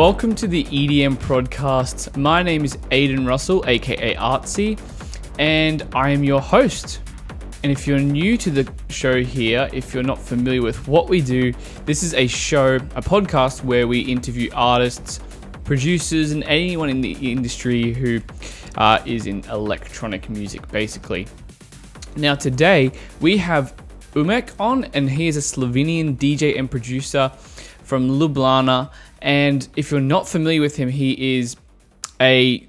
Welcome to the EDM Prodcast. My name is Aidan Russell, aka Artsy, and I am your host. And if you're new to the show here, if you're not familiar with what we do, this is a show, a podcast where we interview artists, producers, and anyone in the industry who is in electronic music, basically. Now today, we have UMEK on, and he is a Slovenian DJ and producer from Ljubljana. And if you're not familiar with him, he is a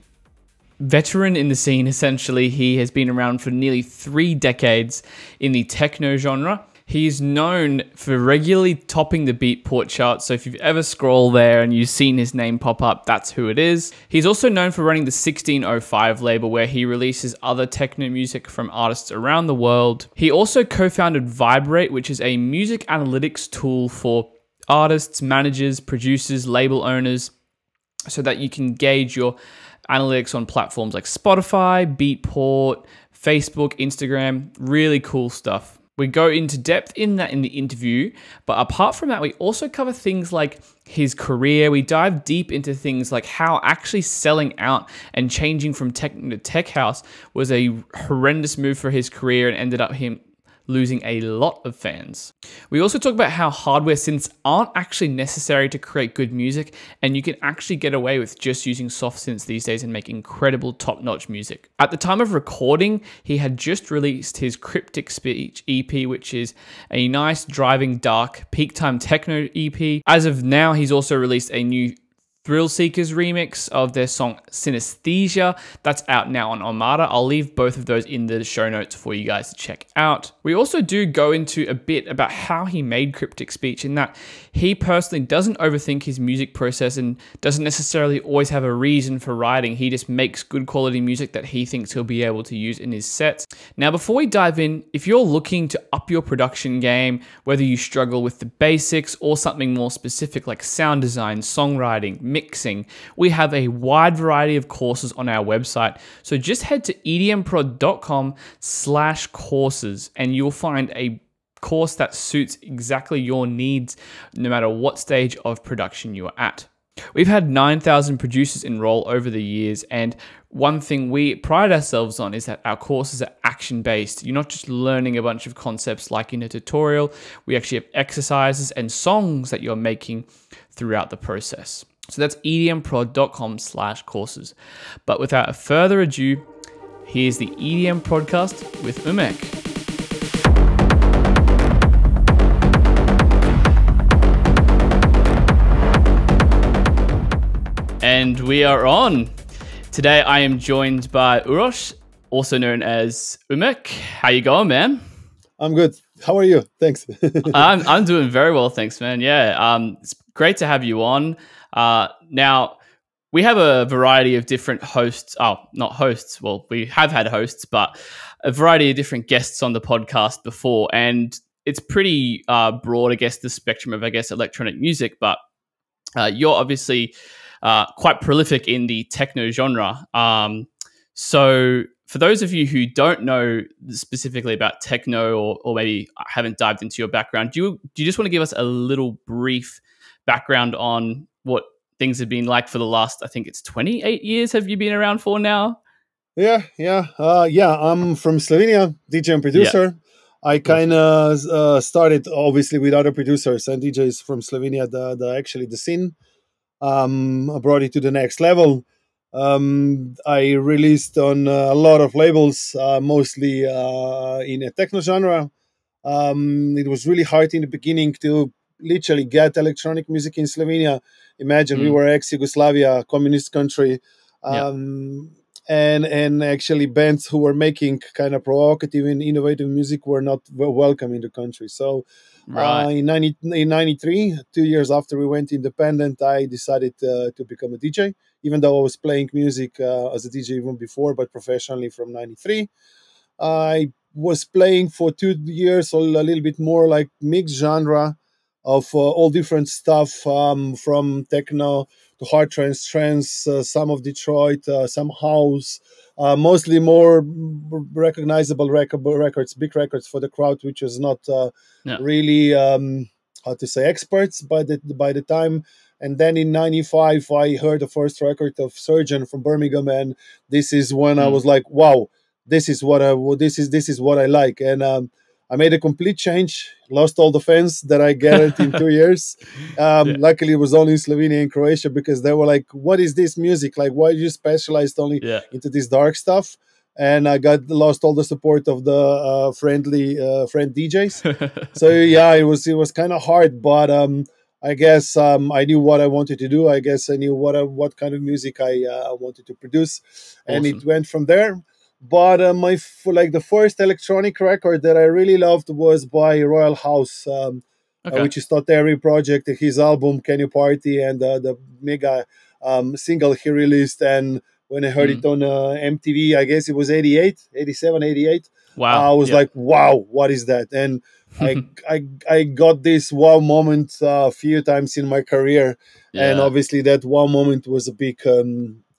veteran in the scene, essentially. He has been around for nearly 3 decades in the techno genre. He is known for regularly topping the Beatport chart, so if you've ever scrolled there and you've seen his name pop up, that's who it is. He's also known for running the 1605 label, where he releases other techno music from artists around the world. He also co-founded Viberate, which is a music analytics tool for artists, managers, producers, label owners, so that you can gauge your analytics on platforms like Spotify, Beatport, Facebook, Instagram. Really cool stuff. We go into depth in that in the interview, but apart from that, we also cover things like his career. We dive deep into things like how actually selling out and changing from techno to tech house was a horrendous move for his career and ended up him losing a lot of fans. We also talk about how hardware synths aren't actually necessary to create good music, and you can actually get away with just using soft synths these days and make incredible top-notch music. At the time of recording, he had just released his Cryptic Speech EP, which is a nice, driving, dark, peak time techno EP. As of now, he's also released a new Thrill Seekers remix of their song Synesthesia. That's out now on Armada. I'll leave both of those in the show notes for you guys to check out. We also do go into a bit about how he made Cryptic Speech, in that he personally doesn't overthink his music process and doesn't necessarily always have a reason for writing. He just makes good quality music that he thinks he'll be able to use in his sets. Now, before we dive in, if you're looking to up your production game, whether you struggle with the basics or something more specific like sound design, songwriting, mixing, we have a wide variety of courses on our website. So just head to edmprod.com/courses and you'll find a course that suits exactly your needs, no matter what stage of production you are at. We've had 9,000 producers enroll over the years, and one thing we pride ourselves on is that our courses are action-based. You're not just learning a bunch of concepts like in a tutorial. We actually have exercises and songs that you're making throughout the process. So that's edmprod.com/courses. But without further ado, here's the EDM Prodcast with UMEK. And we are on. Today I am joined by Uroš, also known as UMEK. How you going, man? I'm good. How are you? Thanks. I'm doing very well, thanks, man. Yeah, it's great to have you on. Now, we have a variety of different hosts. Oh, not hosts. Well, we have had hosts, but a variety of different guests on the podcast before. And it's pretty broad, I guess, the spectrum of, electronic music. But you're obviously quite prolific in the techno genre. So for those of you who don't know specifically about techno, or maybe haven't dived into your background, do you just want to give us a little brief background on what things have been like for the last, I think it's 28 years have you been around for now? Yeah. I'm from Slovenia, DJ and producer. Yeah. I kind of started obviously with other producers and DJs from Slovenia. The scene brought it to the next level. I released on a lot of labels, mostly in a techno genre. It was really hard in the beginning to literally get electronic music in Slovenia. Imagine we were ex-Yugoslavia, communist country, and actually bands who were making kind of provocative and innovative music were not welcome in the country. So in 93, 2 years after we went independent, I decided to become a DJ, even though I was playing music as a DJ even before, but professionally from 93. I was playing for 2 years, or a little bit more, like mixed genre of all different stuff, from techno to hard trance, some of Detroit, some house, mostly more recognizable records, big records for the crowd, which was not really, how to say, experts by the time. And then in '95, I heard the first record of Surgeon from Birmingham, and this is when I was like, wow, this is what I like. And I made a complete change, lost all the fans that I gathered in 2 years. Luckily, it was only in Slovenia and Croatia, because they were like, what is this music? Like, why you specialized only into this dark stuff? And I lost all the support of the friend DJs. So yeah, it was kind of hard, but I guess I knew what I wanted to do. I guess I knew what kind of music I wanted to produce, and it went from there. But the first electronic record that I really loved was by Royal House, which is Toteri project. His album "Can You Party" and the mega single he released. And when I heard it on MTV, I guess it was 87, 88. Wow. I was like, wow, what is that? And I got this wow moment a few times in my career. And obviously that wow moment was a big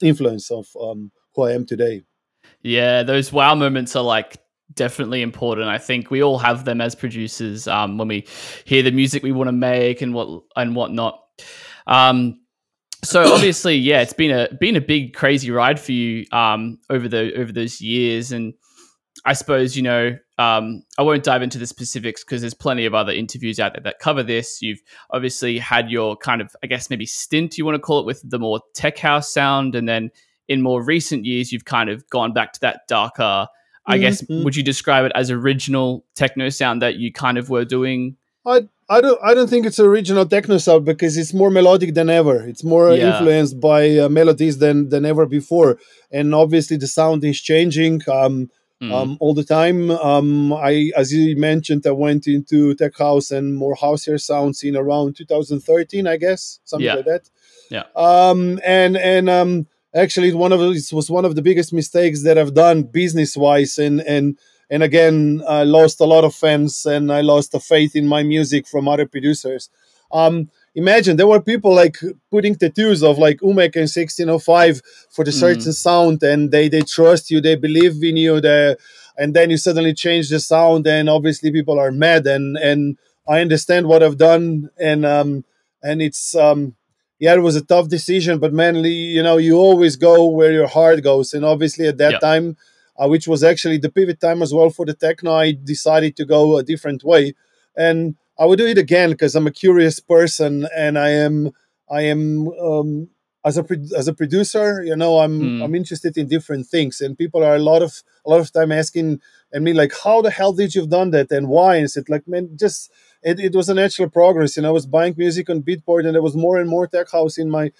influence of who I am today. Yeah, those wow moments are like definitely important. I think we all have them as producers when we hear the music we want to make and whatnot. So obviously, yeah, it's been a big crazy ride for you over those years. And I suppose, I won't dive into the specifics because there's plenty of other interviews out there that cover this. You've obviously had your kind of, I guess, maybe stint, you want to call it, with the more tech house sound. And then in more recent years, you've kind of gone back to that darker, I guess, would you describe it as original techno sound that you kind of were doing? I don't think it's original techno sound, because it's more melodic than ever. It's more influenced by melodies than ever before. And obviously the sound is changing all the time. As you mentioned, I went into tech house and more houseier sounds in around 2013, I guess, something like that. Yeah. Actually, it was one of the biggest mistakes that I've done business-wise, and again, I lost a lot of fans, and I lost the faith in my music from other producers. Imagine there were people like putting tattoos of like UMEK and 1605 for the certain sound, and they trust you, they believe in you, and then you suddenly change the sound, and obviously people are mad, and I understand what I've done, and it's yeah, it was a tough decision, but mainly, you always go where your heart goes. And obviously at that time, which was actually the pivot time as well for the techno, I decided to go a different way. And I would do it again because I'm a curious person, and I am as a producer, I'm interested in different things, and people are a lot of time asking me like, how the hell did you have done that and why? And I said, like, man, just it was a natural progress. I was buying music on Beatport, and there was more and more tech house in my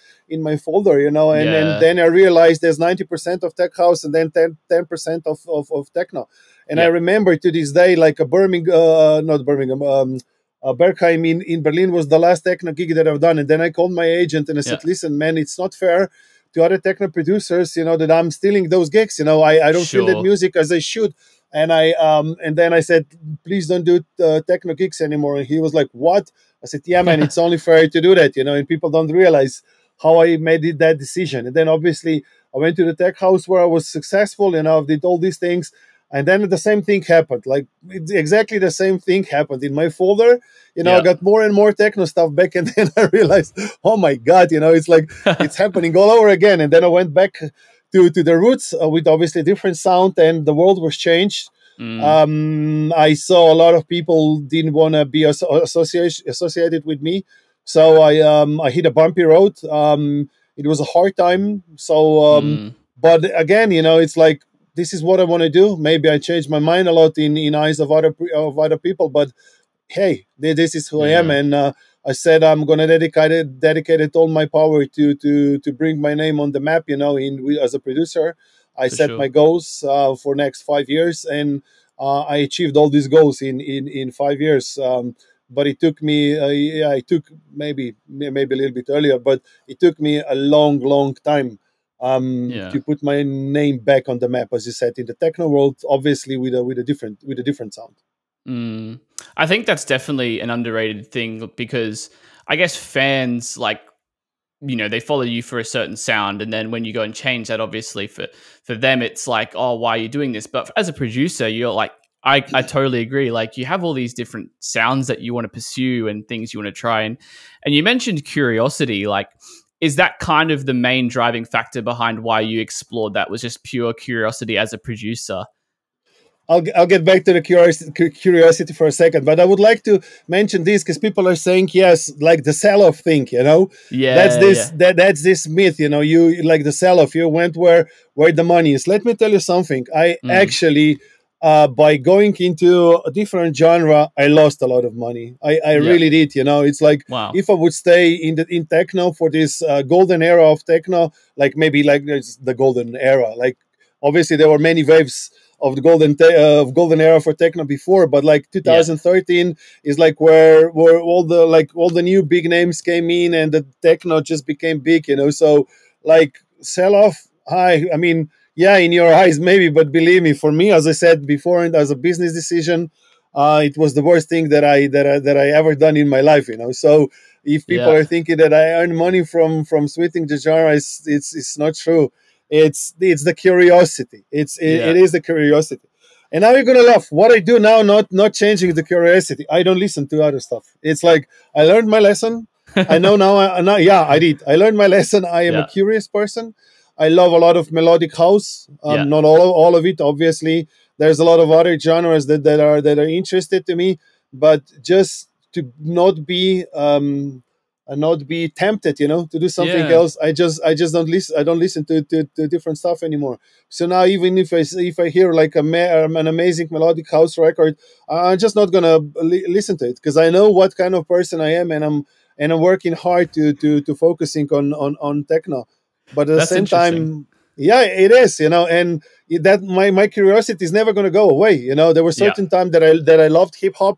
folder, and then I realized there's 90% of tech house and then 10% of techno. And I remember to this day, like a Bergheim in Berlin was the last techno gig that I've done. And then I called my agent and I said, listen, man, it's not fair to other techno producers, that I'm stealing those gigs. I don't feel that music as I should. And and then I said, please don't do techno gigs anymore. And he was like, what? I said, yeah, man, it's only fair to do that, and people don't realize how I made that decision. And then obviously I went to the tech house where I was successful, I did all these things. And then the same thing happened. Like exactly the same thing happened in my folder. I got more and more techno stuff back, and then I realized, oh my God, it's like it's happening all over again. And then I went back to the roots with obviously different sound, and the world was changed. I saw a lot of people didn't want to be associated with me, so I hit a bumpy road. It was a hard time. So, but again, it's like, this is what I want to do. Maybe I changed my mind a lot in eyes of other people, but hey, this is who I am, and I said I'm gonna dedicate all my power to bring my name on the map. As a producer, I set my goals for next 5 years, and I achieved all these goals in 5 years. But it took me, it took maybe a little bit earlier, but it took me a long time. To put my name back on the map, as you said, in the techno world, obviously with a different sound. I think that's definitely an underrated thing, because I guess fans, like, they follow you for a certain sound, and then when you go and change that, obviously for them it's like, oh, why are you doing this? But as a producer, you're like, I totally agree. Like you have all these different sounds that you want to pursue and things you want to try. And you mentioned curiosity. Like, is that kind of the main driving factor behind why you explored that, was just pure curiosity as a producer? I'll get back to the curiosity for a second, but I would like to mention this because people are saying, yes, like the sell-off thing, you know. Yeah, that's this myth, you know. You like the sell-off, you went where the money is. Let me tell you something. I actually, by going into a different genre, I lost a lot of money. I really did, you know. It's like, wow. If I would stay in techno for this golden era of techno, like maybe like it's the golden era, like obviously there were many waves of the golden era for techno before, but like 2013 is like where all the new big names came in and the techno just became big, you know. So like sell off, I mean, yeah, in your eyes maybe, but believe me, for me, as I said before, and as a business decision, it was the worst thing that I ever done in my life, you know. So if people are thinking that I earn money from switching the genre, it's not true. It's the curiosity. It is the curiosity. And now you're gonna laugh. What I do now, not changing the curiosity. I don't listen to other stuff. It's like I learned my lesson. I know now. I did. I learned my lesson. I am a curious person. I love a lot of melodic house. Not all of it, obviously. There's a lot of other genres that are interested to me, but just to not be tempted, you know, to do something else. I just don't listen. I don't listen to different stuff anymore. So now, even if I hear like an amazing melodic house record, I'm just not gonna listen to it because I know what kind of person I am, and I'm working hard to focusing on techno. But at the same time, yeah, it is, you know, and that my curiosity is never gonna go away. You know, there were certain times that I loved hip hop.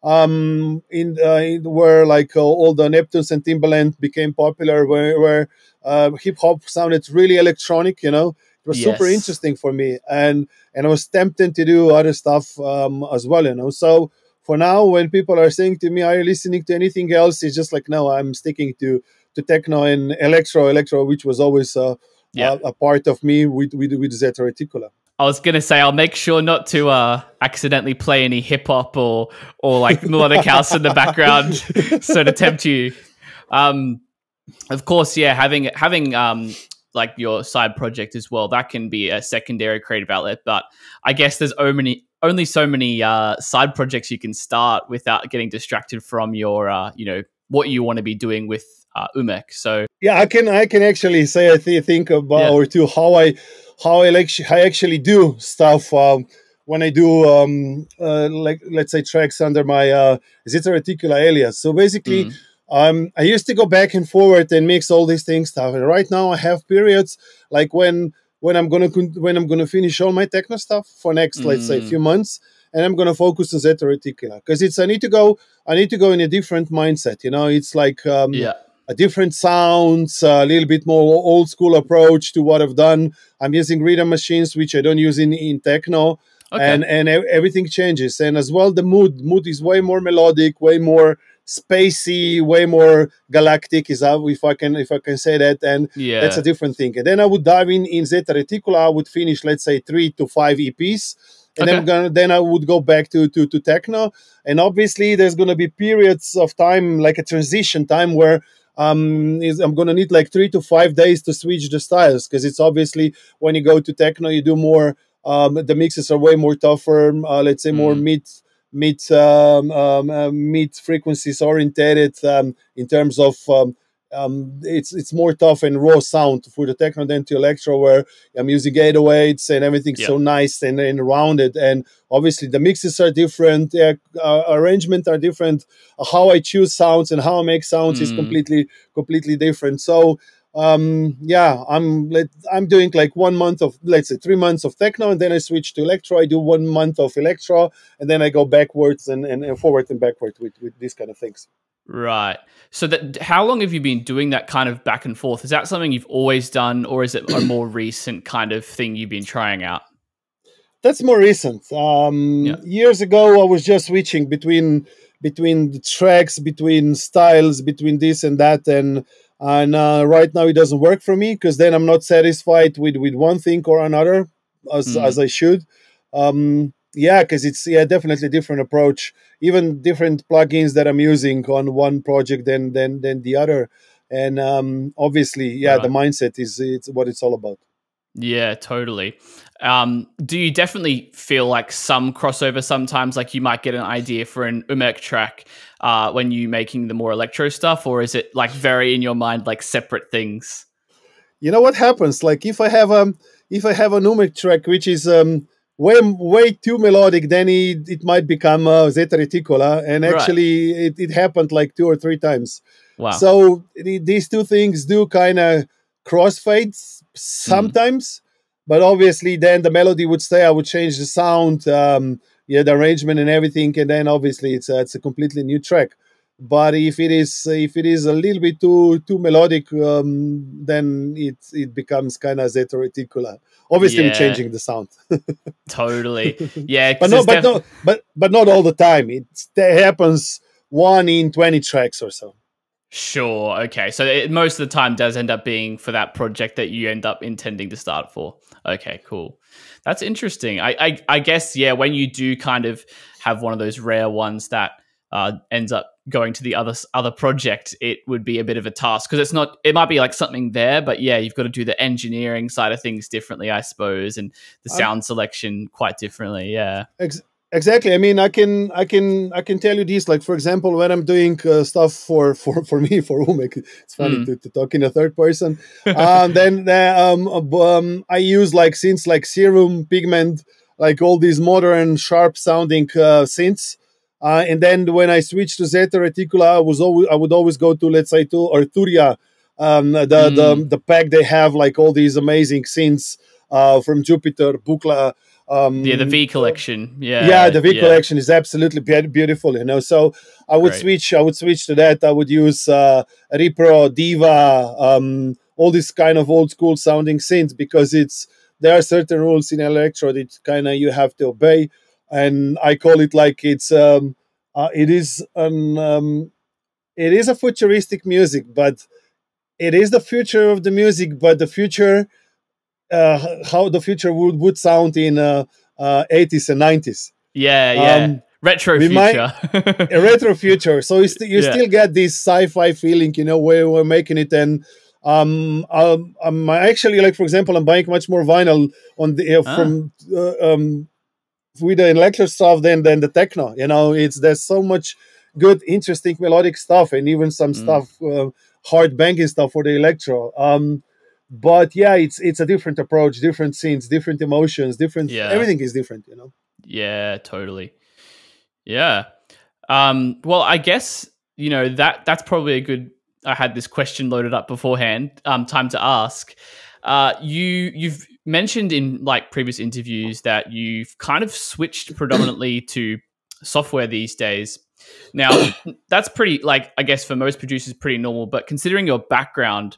Where like all the Neptunes and Timbaland became popular, where hip hop sounded really electronic, you know. It was super interesting for me, and I was tempted to do other stuff as well, you know. So for now, when people are saying to me, "Are you listening to anything else?" It's just like, no, I'm sticking to techno and electro, which was always a part of me with Zeta Reticula. I was gonna say I'll make sure not to accidentally play any hip hop or like melodic house in the background, so to tempt you. Of course, having like your side project as well, that can be a secondary creative outlet. But I guess there's only so many side projects you can start without getting distracted from your what you want to be doing with UMEK. So yeah, I can actually say I think about or two how I actually do stuff when I do like let's say tracks under my Zeta Reticula alias. So basically, I used to go back and forward and mix all these things stuff. And right now I have periods like when I'm gonna finish all my techno stuff for next let's say few months, and I'm gonna focus on Zeta Reticula because I need to go in a different mindset. You know, it's like a different sounds, a little bit more old school approach to what I've done. I'm using rhythm machines, which I don't use in techno, and everything changes. And as well, the mood is way more melodic, way more spacey, way more galactic, if I can say that. And that's a different thing. And then I would dive in Zeta Reticula. I would finish, let's say, 3 to 5 EPs. And then I would go back to techno. And obviously, there's going to be periods of time, like a transition time, where I'm going to need like 3 to 5 days to switch the styles, because it's obviously when you go to techno, you do more. The mixes are way more tougher. Let's say more mid frequencies orientated in terms of. It's more tough and raw sound for the techno than to electro, where I'm using 808s and everything's so nice and rounded. And obviously the mixes are different, arrangement are different. How I choose sounds and how I make sounds is completely different. So I'm doing like 1 month of, let's say 3 months of techno, and then I switch to electro. I do 1 month of electro, and then I go backwards and forward and backward with these kind of things. Right. So how long have you been doing that kind of back and forth? Is that something you've always done, or is it a more recent kind of thing you've been trying out? That's more recent. Years ago, I was just switching between the tracks, between styles, between this and that, and right now it doesn't work for me, because then I'm not satisfied with one thing or another as I should. Yeah, because it's definitely different approach. Even different plugins that I'm using on one project than the other, and obviously, yeah, the Right. mindset is it's what it's all about. Yeah, totally. Do you definitely feel like some crossover sometimes, like you might get an idea for an UMEK track when you making the more electro stuff, or is it like very in your mind like separate things? You know what happens? Like if I have a UMEK track which is way too melodic, then it might become Zeta Reticula, and Right. actually it happened like 2 or 3 times. Wow. So these two things do kind of crossfades Mm. sometimes, but obviously then the melody would stay. I would change the sound, yeah, the arrangement and everything, and then obviously it's a completely new track. But if it is a little bit too melodic, then it becomes kind of Zeta Reticula. Obviously, I'm Yeah, changing the sound, totally. Yeah, but because there's definitely. but not all the time. It happens 1 in 20 tracks or so. Sure. Okay. So it most of the time does end up being for that project that you end up intending to start for. Okay. Cool. That's interesting. I guess yeah. When you do kind of have one of those rare ones that ends up going to the other project, it would be a bit of a task because it's not. It might be like something there, but yeah, you've got to do the engineering side of things differently, I suppose, and the Um, sound selection quite differently. Yeah. ex- exactly. I mean, I can tell you this. Like for example, when I'm doing stuff for me for UMEK, it's funny Mm. to talk in a third person. Then I use like synths like Serum, Pigment, like all these modern sharp sounding synths. And then when I switched to Zeta Reticula, I would always go to, let's say, to Arturia, Mm. the pack they have like all these amazing synths from Jupiter, Bukla. Yeah, the Um, V collection. yeah, Yeah. the V Yeah. collection is absolutely beautiful, you know. So Great. I would switch to that. I would use Repro, Diva, all these kind of old school sounding synths because there are certain rules in electro that kind of you have to obey, and I call it like it is it is a futuristic music, but it is the future of the music, but the future how the future would sound in 80s and 90s. Yeah, yeah. Um, Retro we might future. a retro future, so you Yeah. still get this sci-fi feeling, you know, where we're making it. And I'm actually like, for example, I'm buying much more vinyl on the Ah, from with the electro stuff than the techno. You know, there's so much good, interesting melodic stuff, and even some mm, stuff, hard banging stuff for the electro. But yeah, it's a different approach, different scenes, different emotions, different yeah. everything is different, you know. Yeah, totally. Yeah. Well, I guess, that's probably a good I had this question loaded up beforehand. Time to ask. You've mentioned in like previous interviews that you've kind of switched predominantly to software these days. Now, that's pretty like I guess for most producers pretty normal, but considering your background,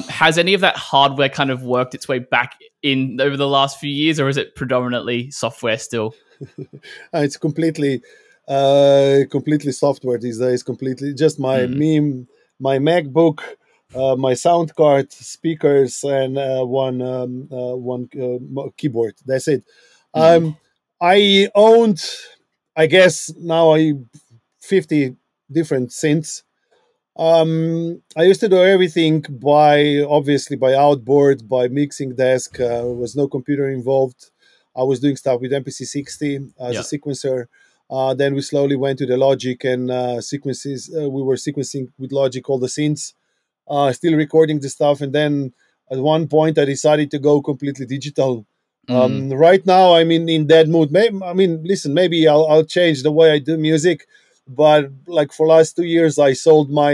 has any of that hardware kind of worked its way back in over the last few years, or is it predominantly software still? It's completely software these days. Completely just Mm. my MacBook, my sound card, speakers, and one keyboard. That's it. Mm. Um, I owned, I guess now I 50 different synths. I used to do everything by outboard, by mixing desk. Was no computer involved. I was doing stuff with MPC 60 as a Yeah. sequencer. Then we slowly went to the Logic and sequences. We were sequencing with Logic all the synths, still recording the stuff. And then at one point, I decided to go completely digital. Mm. Right now, I'm in that mood. Listen, maybe I'll change the way I do music, but like for last 2 years, I sold my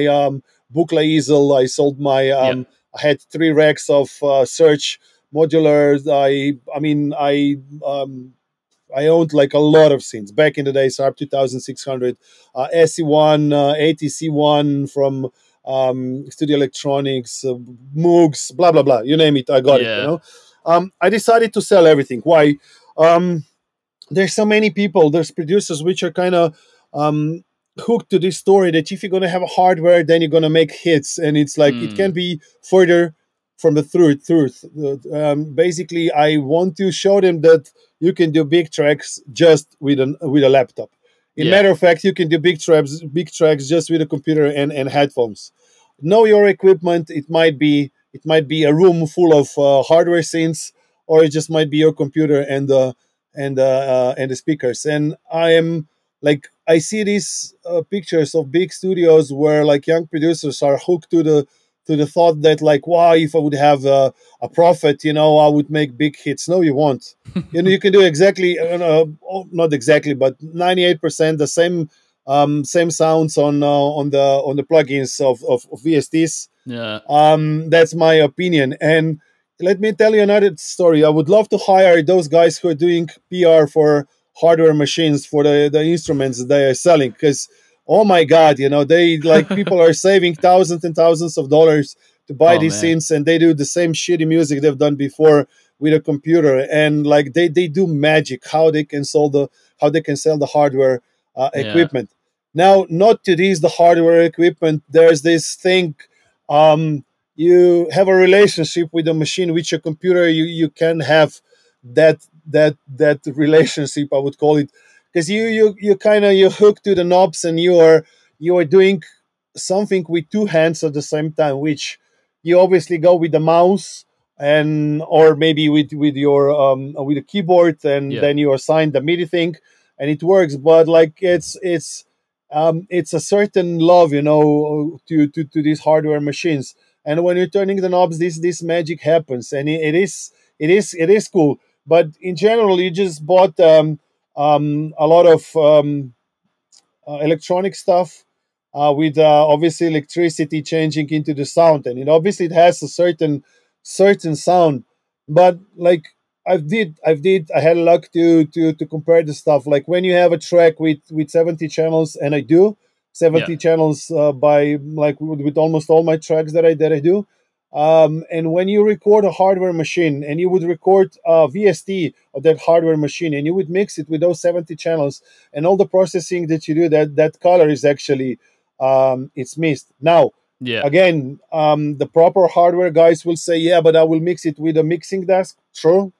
Bukla easel. I sold my Yeah. I had 3 racks of search modulars. I owned like a lot of synths back in the day. Sharp 2600, SE1, ATC1 from Studio Electronics, Moogs, blah blah blah. You name it, I got it. You Yeah. know, I decided to sell everything. Why? Um, there's so many people. There's producers which are kind of hooked to this story that if you're gonna have a hardware, then you're gonna make hits, and it's like it can Mm. be further. truth. Basically, I want to show them that you can do big tracks just with a laptop. In matter of fact, you can do big tracks just with a computer and headphones. Know your equipment. It might be a room full of hardware synths, or it just might be your computer and the speakers. And I see these pictures of big studios where like young producers are hooked to the thought that like, wow, if I would have a profit, I would make big hits. No, you won't. You can do exactly, not exactly, but 98% the same sounds on the plugins of VSTs. Yeah. That's my opinion. And let me tell you another story. I would love to hire those guys who are doing PR for hardware machines for the instruments they are selling, because oh my god, they like people are saving thousands and thousands of dollars to buy these synths, and they do the same shitty music they've done before with a computer, and like they do magic how they can sell the hardware equipment. Now, not to these the hardware equipment, there's this thing, you have a relationship with the machine, with your computer. You can have that relationship, I would call it, because you're hooked to the knobs, and you are doing something with two hands at the same time, which you obviously go with the mouse or maybe with your with a keyboard, and then you assign the MIDI thing and it works. But like it's a certain love, to these hardware machines, and when you're turning the knobs, this magic happens, and it is cool. But in general, you just bought a lot of electronic stuff with obviously electricity changing into the sound, and obviously it has a certain sound. But like I had luck to compare the stuff. Like when you have a track with 70 channels, and I do 70 channels by like with almost all my tracks that I do. And when you record a hardware machine, and you would record a VST of that hardware machine, and you would mix it with those 70 channels, and all the processing that you do, that color is actually it's missed. Now, again, the proper hardware guys will say, yeah, but I will mix it with a mixing desk. True.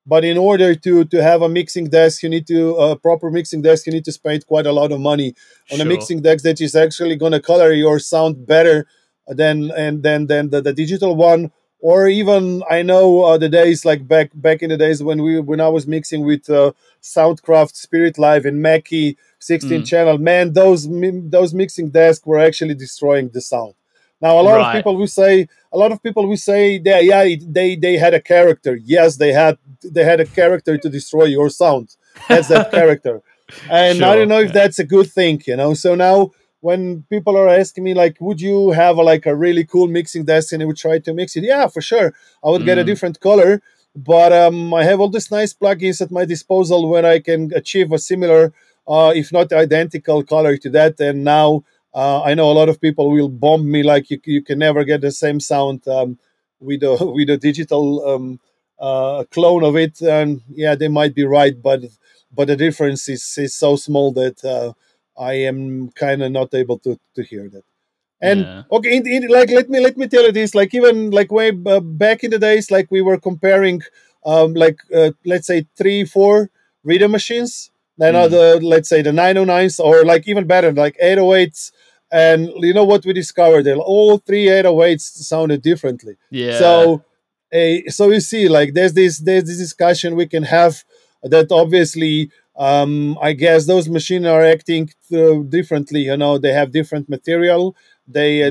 But in order to have a mixing desk, you need to proper mixing desk. You need to spend quite a lot of money on a mixing desk that is actually going to color your sound better than the digital one. Or even I know the days like back in the days when I was mixing with Soundcraft, Spirit Live, and Mackie 16 channel. Man, those mixing desks were actually destroying the sound. Now, a lot of people will say they had a character. Yes, they had a character to destroy your sound. That's that character. And I don't know if that's a good thing, So now when people are asking me, like, would you have a really cool mixing desk and I would try to mix it? Yeah, for sure. I would get a different color. But I have all these nice plugins at my disposal where I can achieve a similar, if not identical color to that. And now I know a lot of people will bomb me like you can never get the same sound with a digital clone of it. And yeah, they might be right, but the difference is so small that I am kind of not able to hear that. And okay, like let me tell you this. Like even like way back in the days, like we were comparing, let's say 3-4 reader machines. Then let's say the 909s, or like even better, like 808s. And you know what we discovered? That all 3 808s sounded differently. Yeah. So you see, like there's this discussion we can have that obviously. I guess those machines are acting differently. They have different material. They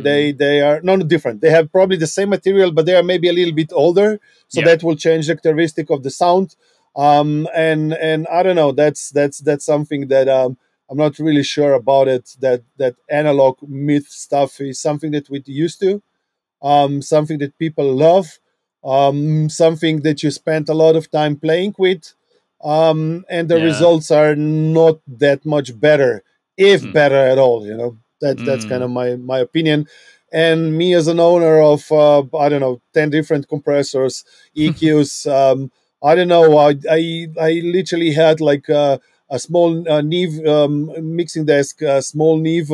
are not different. They have probably the same material, but they are maybe a little bit older. So that will change the characteristic of the sound. And I don't know. That's something that I'm not really sure about it. That analog myth stuff is something that we're used to. Something that people love. Something that you spent a lot of time playing with. And the results are not that much better, if better at all. That's kind of my opinion. And me as an owner of I don't know 10 different compressors, EQs. I don't know. I literally had like a small Neve mixing desk, a small Neve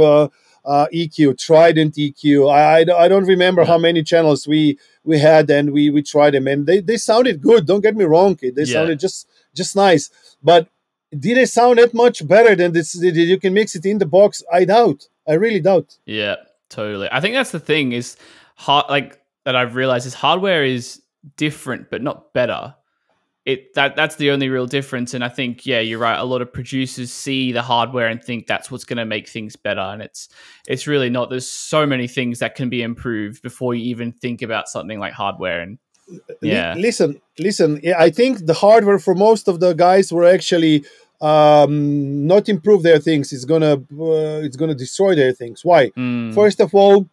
EQ, Trident EQ. I don't remember how many channels we had, and we tried them, and they sounded good. Don't get me wrong, they sounded just nice. But did they sound that much better than this? You can mix it in the box? I doubt. I really doubt. Yeah, totally. I think that's the thing is that I've realized is hardware is different but not better. That's the only real difference. And I think, yeah, you're right. A lot of producers see the hardware and think that's what's going to make things better. And it's really not. There's so many things that can be improved before you even think about something like hardware. And yeah, listen. Yeah, I think the hardware for most of the guys were actually not improve their things. It's gonna destroy their things. Why? First of all,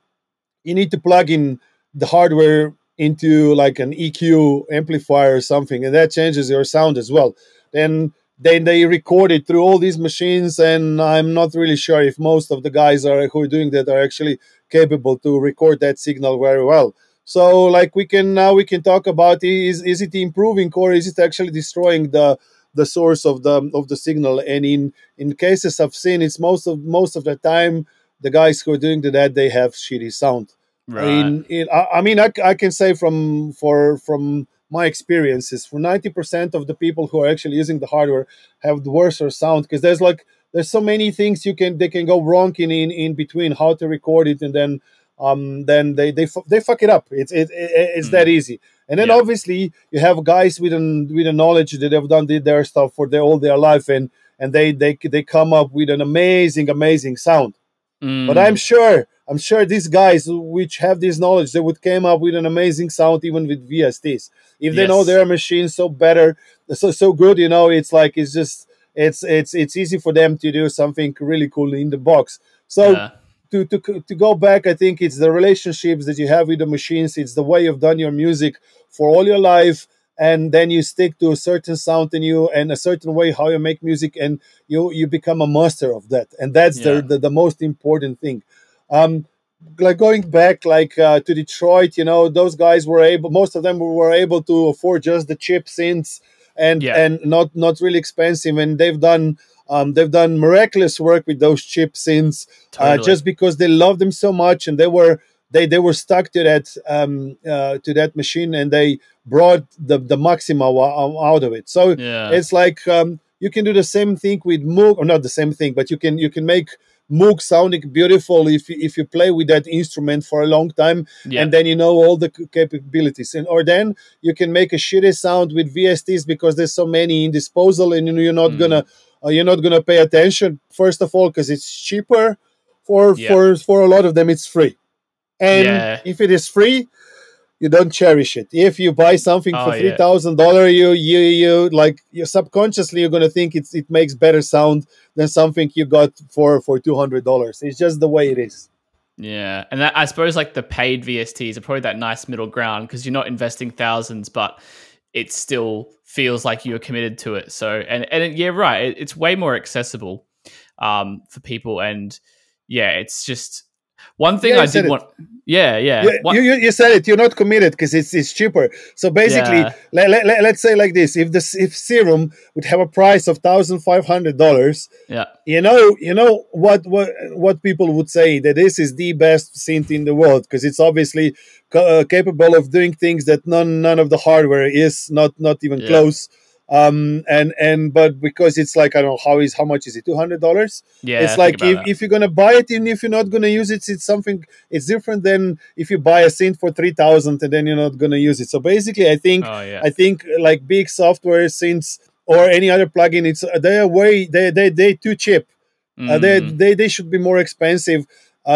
you need to plug in the hardware into like an EQ amplifier or something, and that changes your sound as well. Then they record it through all these machines, and I'm not really sure if most of the guys who are doing that are actually capable to record that signal very well. So like we can talk about is it improving or is it actually destroying the source of the signal? And in cases I've seen, it's most of the time the guys who are doing that, they have shitty sound. Right. I mean, I can say from my experiences, for 90% of the people who are actually using the hardware have the worse sound, because there's so many things they can go wrong in between how to record it, and then they fuck it up. It's that easy. And then obviously you have guys with a knowledge that have done their stuff for all their life, and they come up with an amazing sound. But I'm sure these guys which have this knowledge, they would came up with an amazing sound even with VSTs. If they know their machine so better, so good, it's like it's easy for them to do something really cool in the box. So to go back, I think it's the relationships that you have with the machines. It's the way you've done your music for all your life, and then you stick to a certain sound in you and a certain way how you make music, and you become a master of that. And that's the most important thing. Like going back to Detroit, those guys most of them were able to afford just the cheap synths and not really expensive, and they've done miraculous work with those cheap synths, just because they love them so much, and they were stuck to that machine, and they brought the maximum out of it. So it's like you can do the same thing with Moog, or not the same thing, but you can make Moog sounding beautiful if you play with that instrument for a long time, and then all the capabilities. Or then you can make a shitty sound with VSTs because there's so many in disposal, and you're not gonna pay attention. First of all, because it's cheaper. For a lot of them, it's free. And if it is free, you don't cherish it. If you buy something for $3,000, you subconsciously you're gonna think it makes better sound than something you got for $200. It's just the way it is. Yeah, and I suppose like the paid VSTs are probably that nice middle ground, because you're not investing thousands, but it still feels like you're committed to it. So and right, it's way more accessible for people, and it's just. One thing I did want, you said it. You're not committed because it's cheaper. So basically, let's say like this: if Serum would have a price of $1,500, what people would say, that this is the best synth in the world, because it's obviously capable of doing things that none of the hardware is, not even close. But because it's like, I don't know how much is it, $200? It's like if you're gonna buy it, and if you're not gonna use it, it's different than if you buy a synth for $3,000 and then you're not gonna use it. So basically, I think like big software synths or any other plugin, they're too cheap. They should be more expensive,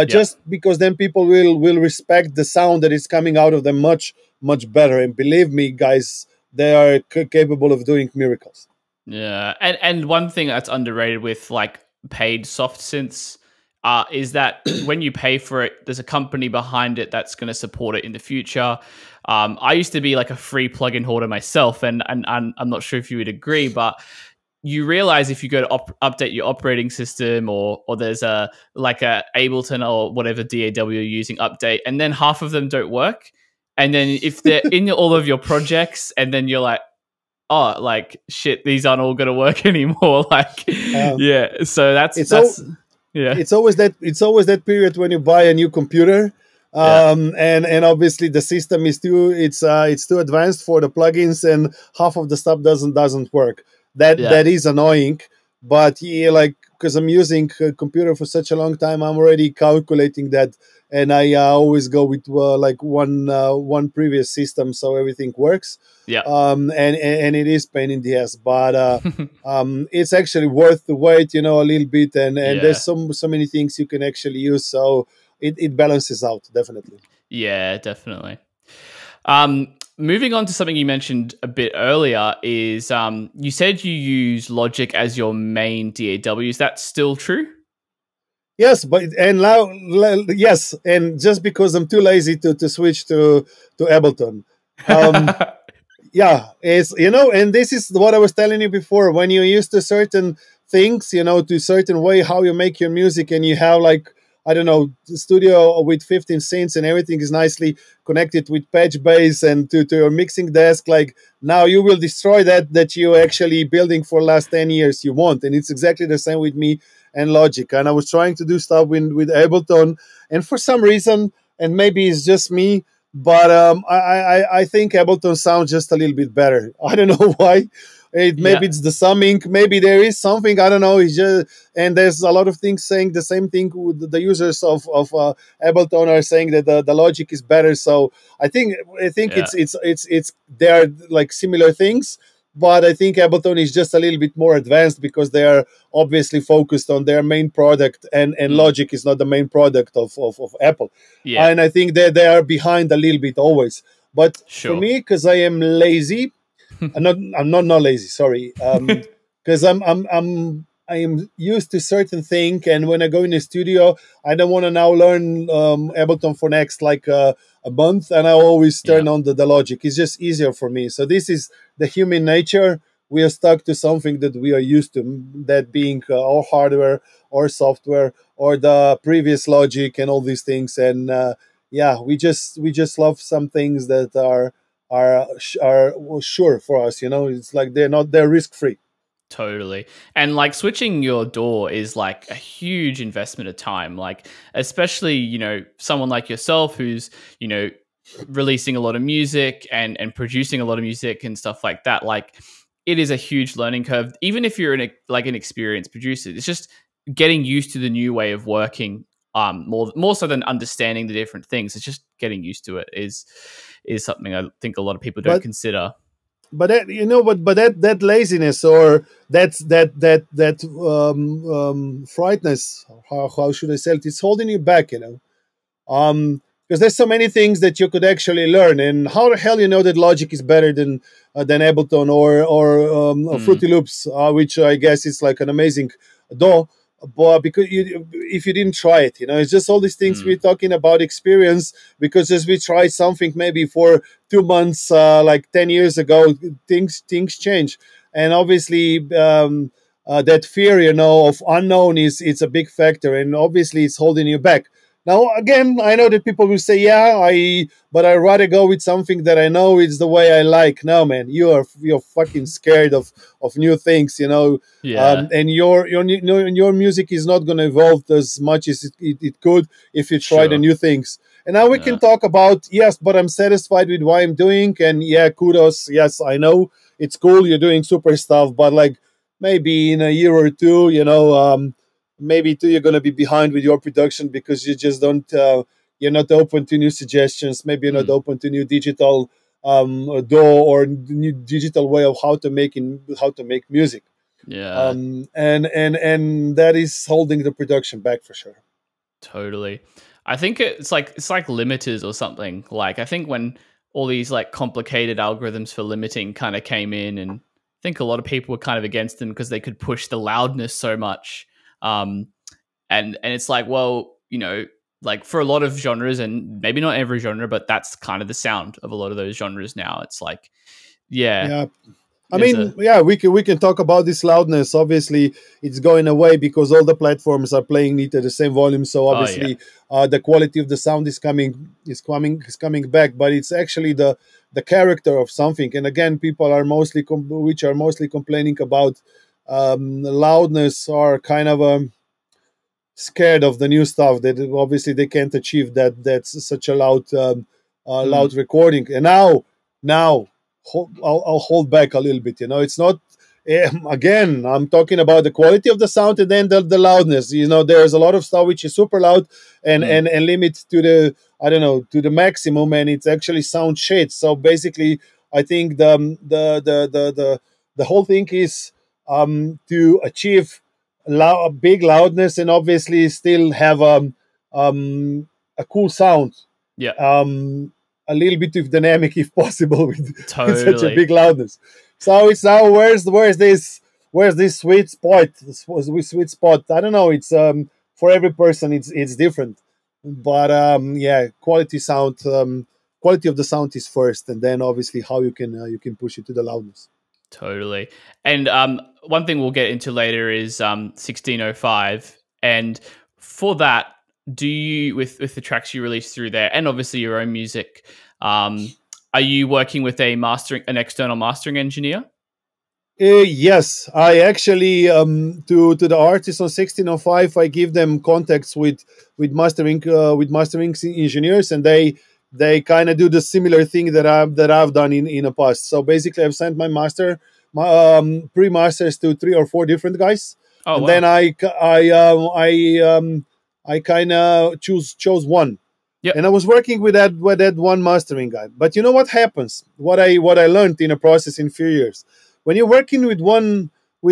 just because then people will respect the sound that is coming out of them much better. And believe me, guys, they are capable of doing miracles. Yeah, and one thing that's underrated with like paid soft synths is that when you pay for it, there's a company behind it that's going to support it in the future. I used to be like a free plugin hoarder myself, and I'm not sure if you would agree, but you realize if you go to update your operating system, or there's a Ableton or whatever DAW you're using update, and then half of them don't work. And then if they're in all of your projects, and then you're like, oh, like shit, these aren't all going to work anymore. So Yeah. It's always that period when you buy a new computer, and obviously the system is too advanced for the plugins, and half of the stuff doesn't work. That is annoying, but yeah, like, because I'm using a computer for such a long time, I'm already calculating that, and I always go with like one previous system, so everything works. Yeah. And it is pain in the ass, but it's actually worth the wait, a little bit, and there's so many things you can actually use, so it balances out, definitely. Yeah, definitely. Moving on to something you mentioned a bit earlier is you said you use Logic as your main DAW. Is that still true? Yes, yes, and just because I'm too lazy to switch to Ableton. Yeah, and this is what I was telling you before. When you're used to certain things, to certain way how you make your music, and you have, like, I don't know, the studio with 15 synths and everything is nicely connected with patch base and to your mixing desk, like, now you will destroy that you're actually building for last 10 years you want. And it's exactly the same with me and Logic. And I was trying to do stuff with Ableton, and for some reason, and maybe it's just me, but I think Ableton sounds just a little bit better. I don't know why. Maybe it's the summing. Maybe there is something. I don't know. It's just, and there's a lot of things saying the same thing. With the users of Ableton are saying that the Logic is better. So I think it's they are like similar things, but I think Ableton is just a little bit more advanced because they are obviously focused on their main product, and Logic is not the main product of Apple. Yeah. And I think that they are behind a little bit always. But for me, because I am lazy, I'm not lazy, sorry, because I am used to certain thing, and when I go in the studio, I don't want to now learn Ableton for next like a month, and I always turn on the Logic. It's just easier for me. So this is the human nature. We are stuck to something that we are used to, that being our hardware or software or the previous Logic and all these things. And we just love some things that are sure for us. It's like they're risk free. Totally. And like switching your DAW is like a huge investment of time. Like, especially, someone like yourself who's, releasing a lot of music and producing a lot of music and stuff like that. Like, it is a huge learning curve. Even if you're an experienced producer, it's just getting used to the new way of working. More so than understanding the different things. It's just getting used to it is something I think a lot of people don't consider. But that laziness, or that frightness, how should I say it? It's holding you back, because there's so many things that you could actually learn. And how the hell that Logic is better than Ableton or Fruity Loops, which I guess is like an amazing DAW. But because if you didn't try it, it's just all these things we're talking about experience. Because as we tried something maybe for 2 months, like 10 years ago, things change, and obviously that fear, of unknown it's a big factor, and obviously it's holding you back. Now, again, I know that people will say, but I'd rather go with something that I know is the way I like. No, man, you're fucking scared of new things, and your music is not going to evolve as much as it could if you try the new things. And now we can talk about, yes, but I'm satisfied with what I'm doing, and kudos. Yes, I know it's cool. You're doing super stuff, but like maybe in a year or two, maybe too, you're going to be behind with your production because you just don't, you're not open to new suggestions. Maybe you're not open to new digital DAW or new digital way of how to make music. Yeah. And that is holding the production back for sure. Totally. I think it's like limiters or something. Like, I think when all these like complicated algorithms for limiting kind of came in, and I think a lot of people were kind of against them because they could push the loudness so much. And it's like, well, like for a lot of genres, and maybe not every genre, but that's kind of the sound of a lot of those genres now. It's like, I mean, we can talk about this loudness. Obviously, it's going away because all the platforms are playing it at the same volume. So obviously, the quality of the sound is coming back. But it's actually the character of something. And again, people are mostly complaining about loudness, are kind of scared of the new stuff, that obviously they can't achieve that's such a loud loud recording. And now I'll hold back a little bit. It's not. Again, I'm talking about the quality of the sound and then the loudness. There's a lot of stuff which is super loud and limit to the, I don't know, to the maximum, and it's actually sound shit. So basically, I think the whole thing is to achieve big loudness and obviously still have a cool sound. Yeah. A little bit of dynamic if possible with such a big loudness. So it's now where's this sweet spot? Sweet spot. I don't know. It's for every person it's different. But quality of the sound is first, and then obviously how you can push it to the loudness. Totally. And one thing we'll get into later is 1605. And for that, do you, with the tracks you release through there, and obviously your own music, are you working with an external mastering engineer? Yes, I actually to the artists on 1605, I give them contacts with mastering engineers, and they kind of do the similar thing that I've done in the past. So basically, I've sent my pre-masters to 3 or 4 different guys, and then I kind of chose one. Yep. And I was working with that one mastering guy. But you know what happens? What I learned in a process in few years. When you're working with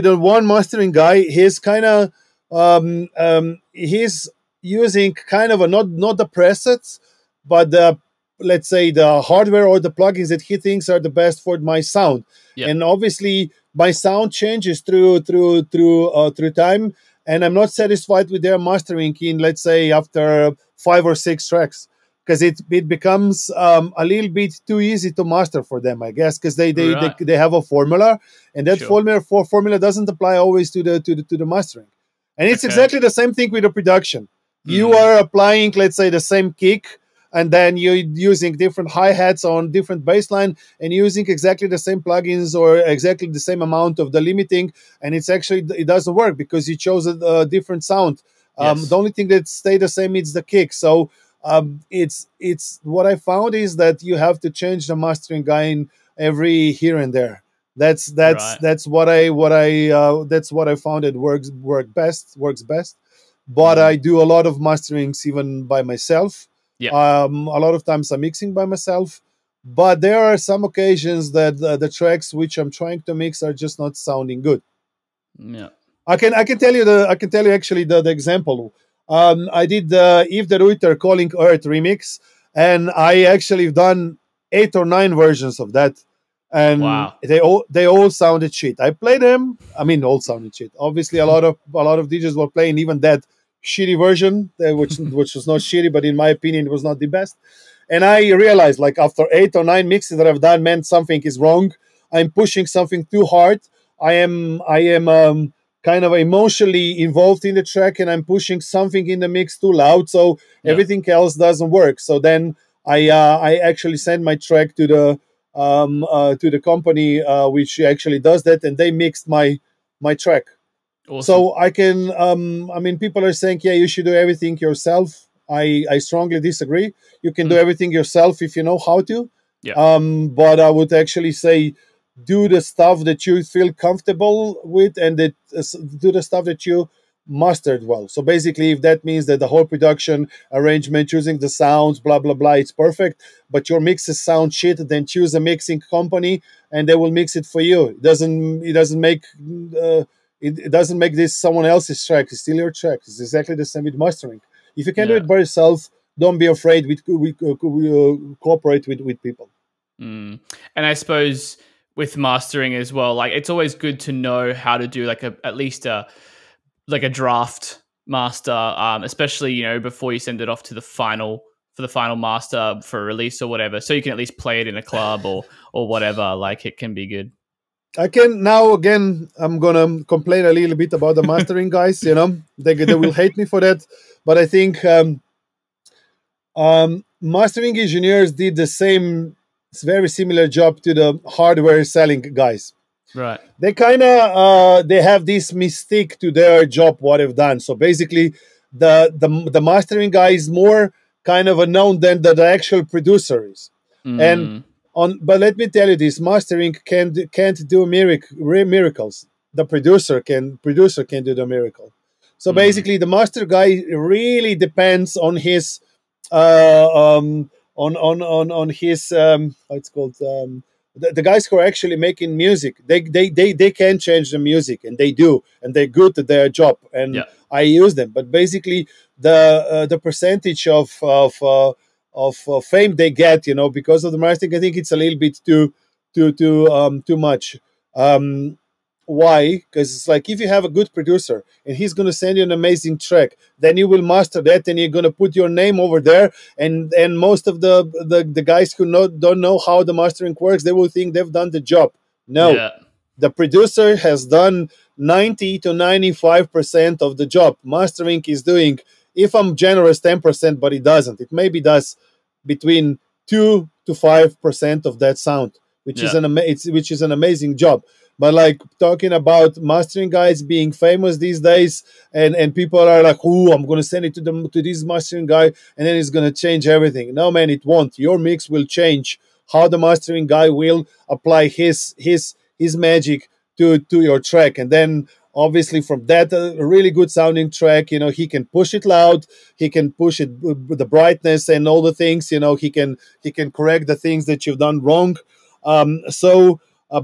a one mastering guy, he's kind of he's using kind of not the presets, but let's say the hardware or the plugins that he thinks are the best for my sound. Yep. And obviously my sound changes through time, and I'm not satisfied with their mastering in, let's say, after 5 or 6 tracks, because it becomes a little bit too easy to master for them, I guess, because they have a formula, and that formula doesn't apply always to the mastering. And it's exactly the same thing with the production. You are applying, let's say, the same kick, and then you're using different hi-hats on different bassline and using exactly the same plugins or exactly the same amount of the limiting, and it doesn't work because you chose a different sound. Yes. The only thing that stay the same is the kick. So it's what I found is that you have to change the mastering guy in every here and there. That's what I found it works best. But I do a lot of masterings even by myself. Yeah. A lot of times I'm mixing by myself, but there are some occasions that the tracks which I'm trying to mix are just not sounding good. Yeah. I can tell you actually the example. I did the Yves de Ruyter Calling Earth remix, and I actually done 8 or 9 versions of that, and they all sounded shit. I played them. I mean, all sounded shit. Obviously, a lot of DJs were playing even that shitty version, which was not shitty, but in my opinion, it was not the best. And I realized, like, after 8 or 9 mixes that I've done, man, something is wrong. I'm pushing something too hard. I am kind of emotionally involved in the track, and I'm pushing something in the mix too loud, so everything else doesn't work. So then I actually send my track to the company which actually does that, and they mixed my track. Awesome. So I can I mean, people are saying, yeah, you should do everything yourself. I strongly disagree. You can do everything yourself if you know how to. Yeah. But I would actually say, do the stuff that you feel comfortable with, and do the stuff that you mastered well. So basically, if that means that the whole production arrangement, choosing the sounds, blah blah blah, it's perfect, but your mixes sound shit, then choose a mixing company and they will mix it for you. It doesn't make this someone else's track. It's still your track. It's exactly the same with mastering. If you can do it by yourself, don't be afraid. We cooperate with people. And I suppose with mastering as well, like, it's always good to know how to do at least a draft master, especially before you send it off to the final master for a release or whatever, so you can at least play it in a club or whatever. Like, it can be good. I can now, again, I'm gonna complain a little bit about the mastering guys. They will hate me for that, but I think mastering engineers did the same. It's very similar job to the hardware selling guys. Right. They kind of they have this mystique to their job, what they've done. So basically, the mastering guy is more kind of unknown than the actual producer is. And but let me tell you this: mastering can't do miracles. The producer can do the miracle. So basically, the master guy really depends on his on his how it's called, the guys who are actually making music. They can change the music, and they do, and they're good at their job, and I use them. But basically, the percentage of fame they get, because of the mastering, I think it's a little bit too much. Why? Because it's like, if you have a good producer and he's going to send you an amazing track, then you will master that, and you're going to put your name over there. And most of the guys who don't know how the mastering works, they will think they've done the job. No, the producer has done 90 to 95% of the job. Mastering is doing, if I'm generous, 10%, but it doesn't. It maybe does between 2 to 5% of that sound, which is an amazing job. But like, talking about mastering guys being famous these days, and people are like, "Oh, I'm going to send it to this mastering guy, and then it's going to change everything." No, man, it won't. Your mix will change how the mastering guy will apply his magic to your track, and then obviously from that, a really good sounding track, he can push it loud, he can push it the brightness and all the things. He can correct the things that you've done wrong.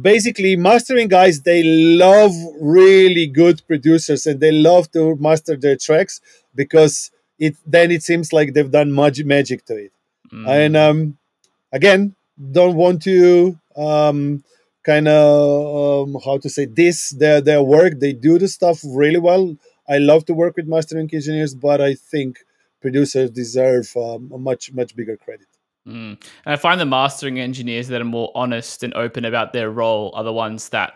Basically, mastering guys, they love really good producers, and they love to master their tracks, because it seems like they've done magic to it. And again, don't want to kind of how to say this, their work. They do the stuff really well. I love to work with mastering engineers, but I think producers deserve a much bigger credit. And I find the mastering engineers that are more honest and open about their role are the ones that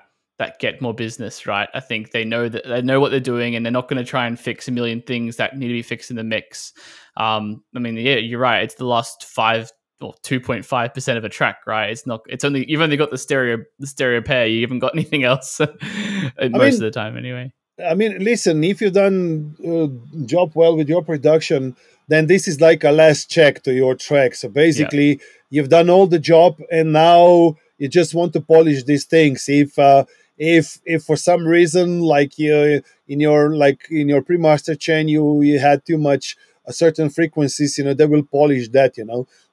get more business, right? I think they know what they're doing, and they're not going to try and fix a million things that need to be fixed in the mix. I mean, yeah, you're right. It's the last 5 or 2.5% of a track, right? You've only got the stereo pair. You haven't got anything else most of the time, anyway. I mean, listen, if you've done job well with your production, then this is like a last check to your track. So basically, you've done all the job, and now you just want to polish these things. If for some reason, like in your pre-master chain, you had too much certain frequencies, they will polish that,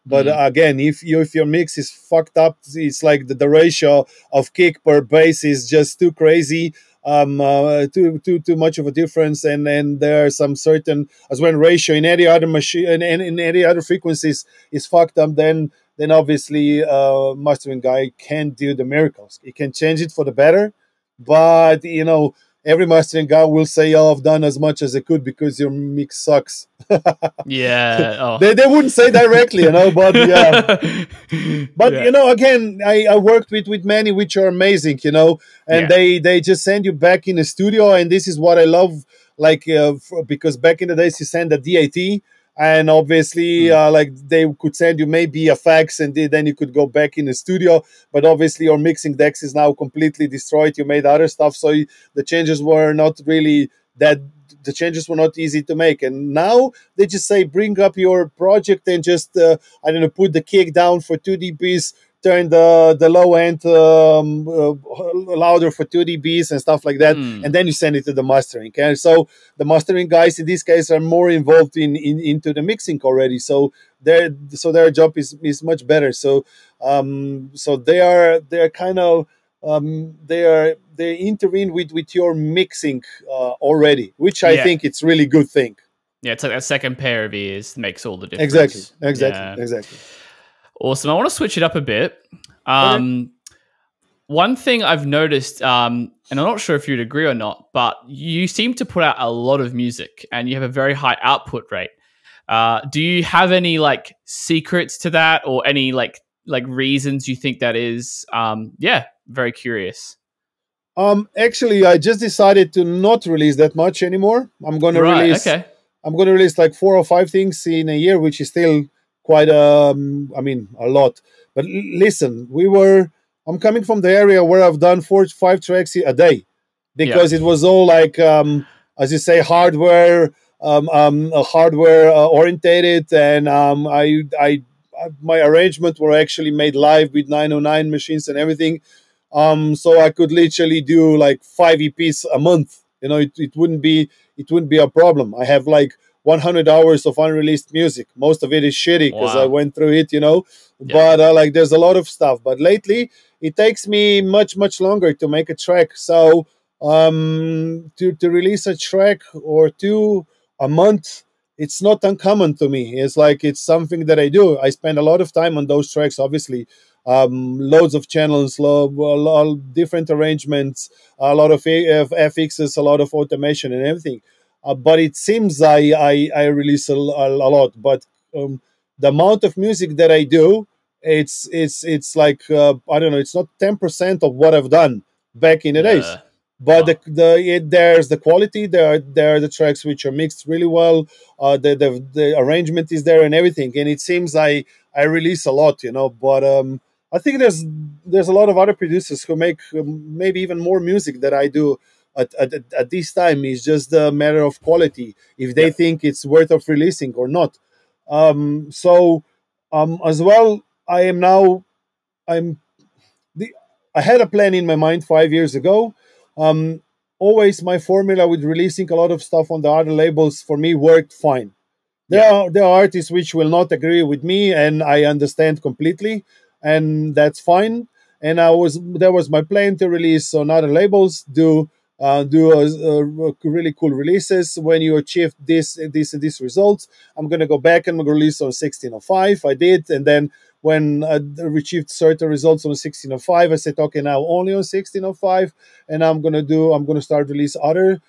But again, if your mix is fucked up, it's like the ratio of kick per bass is just too crazy. Too much of a difference, and there are some certain, as when ratio in any other machine and in any other frequencies is fucked up, then obviously mastering guy can't do the miracles. He can change it for the better, but every mastering guy will say, "Oh, I've done as much as I could because your mix sucks." They wouldn't say directly, but yeah. But again, I worked with many which are amazing, and they just send you back in the studio, and this is what I love, because back in the days you send a DAT. And obviously, they could send you maybe a fax, and then you could go back in the studio. But obviously, your mixing decks is now completely destroyed. You made other stuff, so the changes were not really that. The changes were not easy to make. And now they just say, bring up your project and just put the kick down for 2 dBs, turn the low end louder for 2 dBs and stuff like that, and then you send it to the mastering. And so the mastering guys in this case are more involved into the mixing already. So their job is much better. So they're kind of they intervene with your mixing already, which I think it's really good thing. Yeah, it's like a second pair of ears makes all the difference. Exactly. Awesome. I want to switch it up a bit. One thing I've noticed, and I'm not sure if you'd agree or not, but you seem to put out a lot of music, and you have a very high output rate. Do you have any secrets to that, or any like reasons you think that is? Very curious. Actually, I just decided to not release that much anymore. I'm going to release like 4 or 5 things in a year, which is still quite a lot. But listen, I'm coming from the area where I've done 4 to 5 tracks a day, because it was all like as you say, hardware hardware orientated, and my arrangement were actually made live with 909 machines and everything. So I could literally do like 5 EPs a month. You know, it wouldn't be a problem. I have like 100 hours of unreleased music. Most of it is shitty because I went through it, you know. Yeah. But like, there's a lot of stuff. But lately, it takes me much longer to make a track. So to release a track or two a month, it's not uncommon to me. It's like, it's something that I do. I spend a lot of time on those tracks, obviously. Loads of channels, a lot of different arrangements, a lot of FXs, a lot of automation and everything. But it seems I release a lot. But the amount of music that I do, it's like, I don't know, it's not 10% of what I've done back in the days. But there's the quality. There are the tracks which are mixed really well. The arrangement is there and everything. And it seems I release a lot, you know. But I think there's a lot of other producers who make maybe even more music than I do at this time. It's just a matter of quality, if they think it's worth of releasing or not. As well, I had a plan in my mind 5 years ago. Always my formula with releasing a lot of stuff on the other labels for me worked fine. There are artists which will not agree with me, and I understand completely, and that's fine. And that was my plan, to release on other labels, do really cool releases. When you achieve this results, I'm gonna go back and release on 1605. I did, and then when I achieved certain results on 1605, I said, okay, now only on 1605, and I'm gonna start release other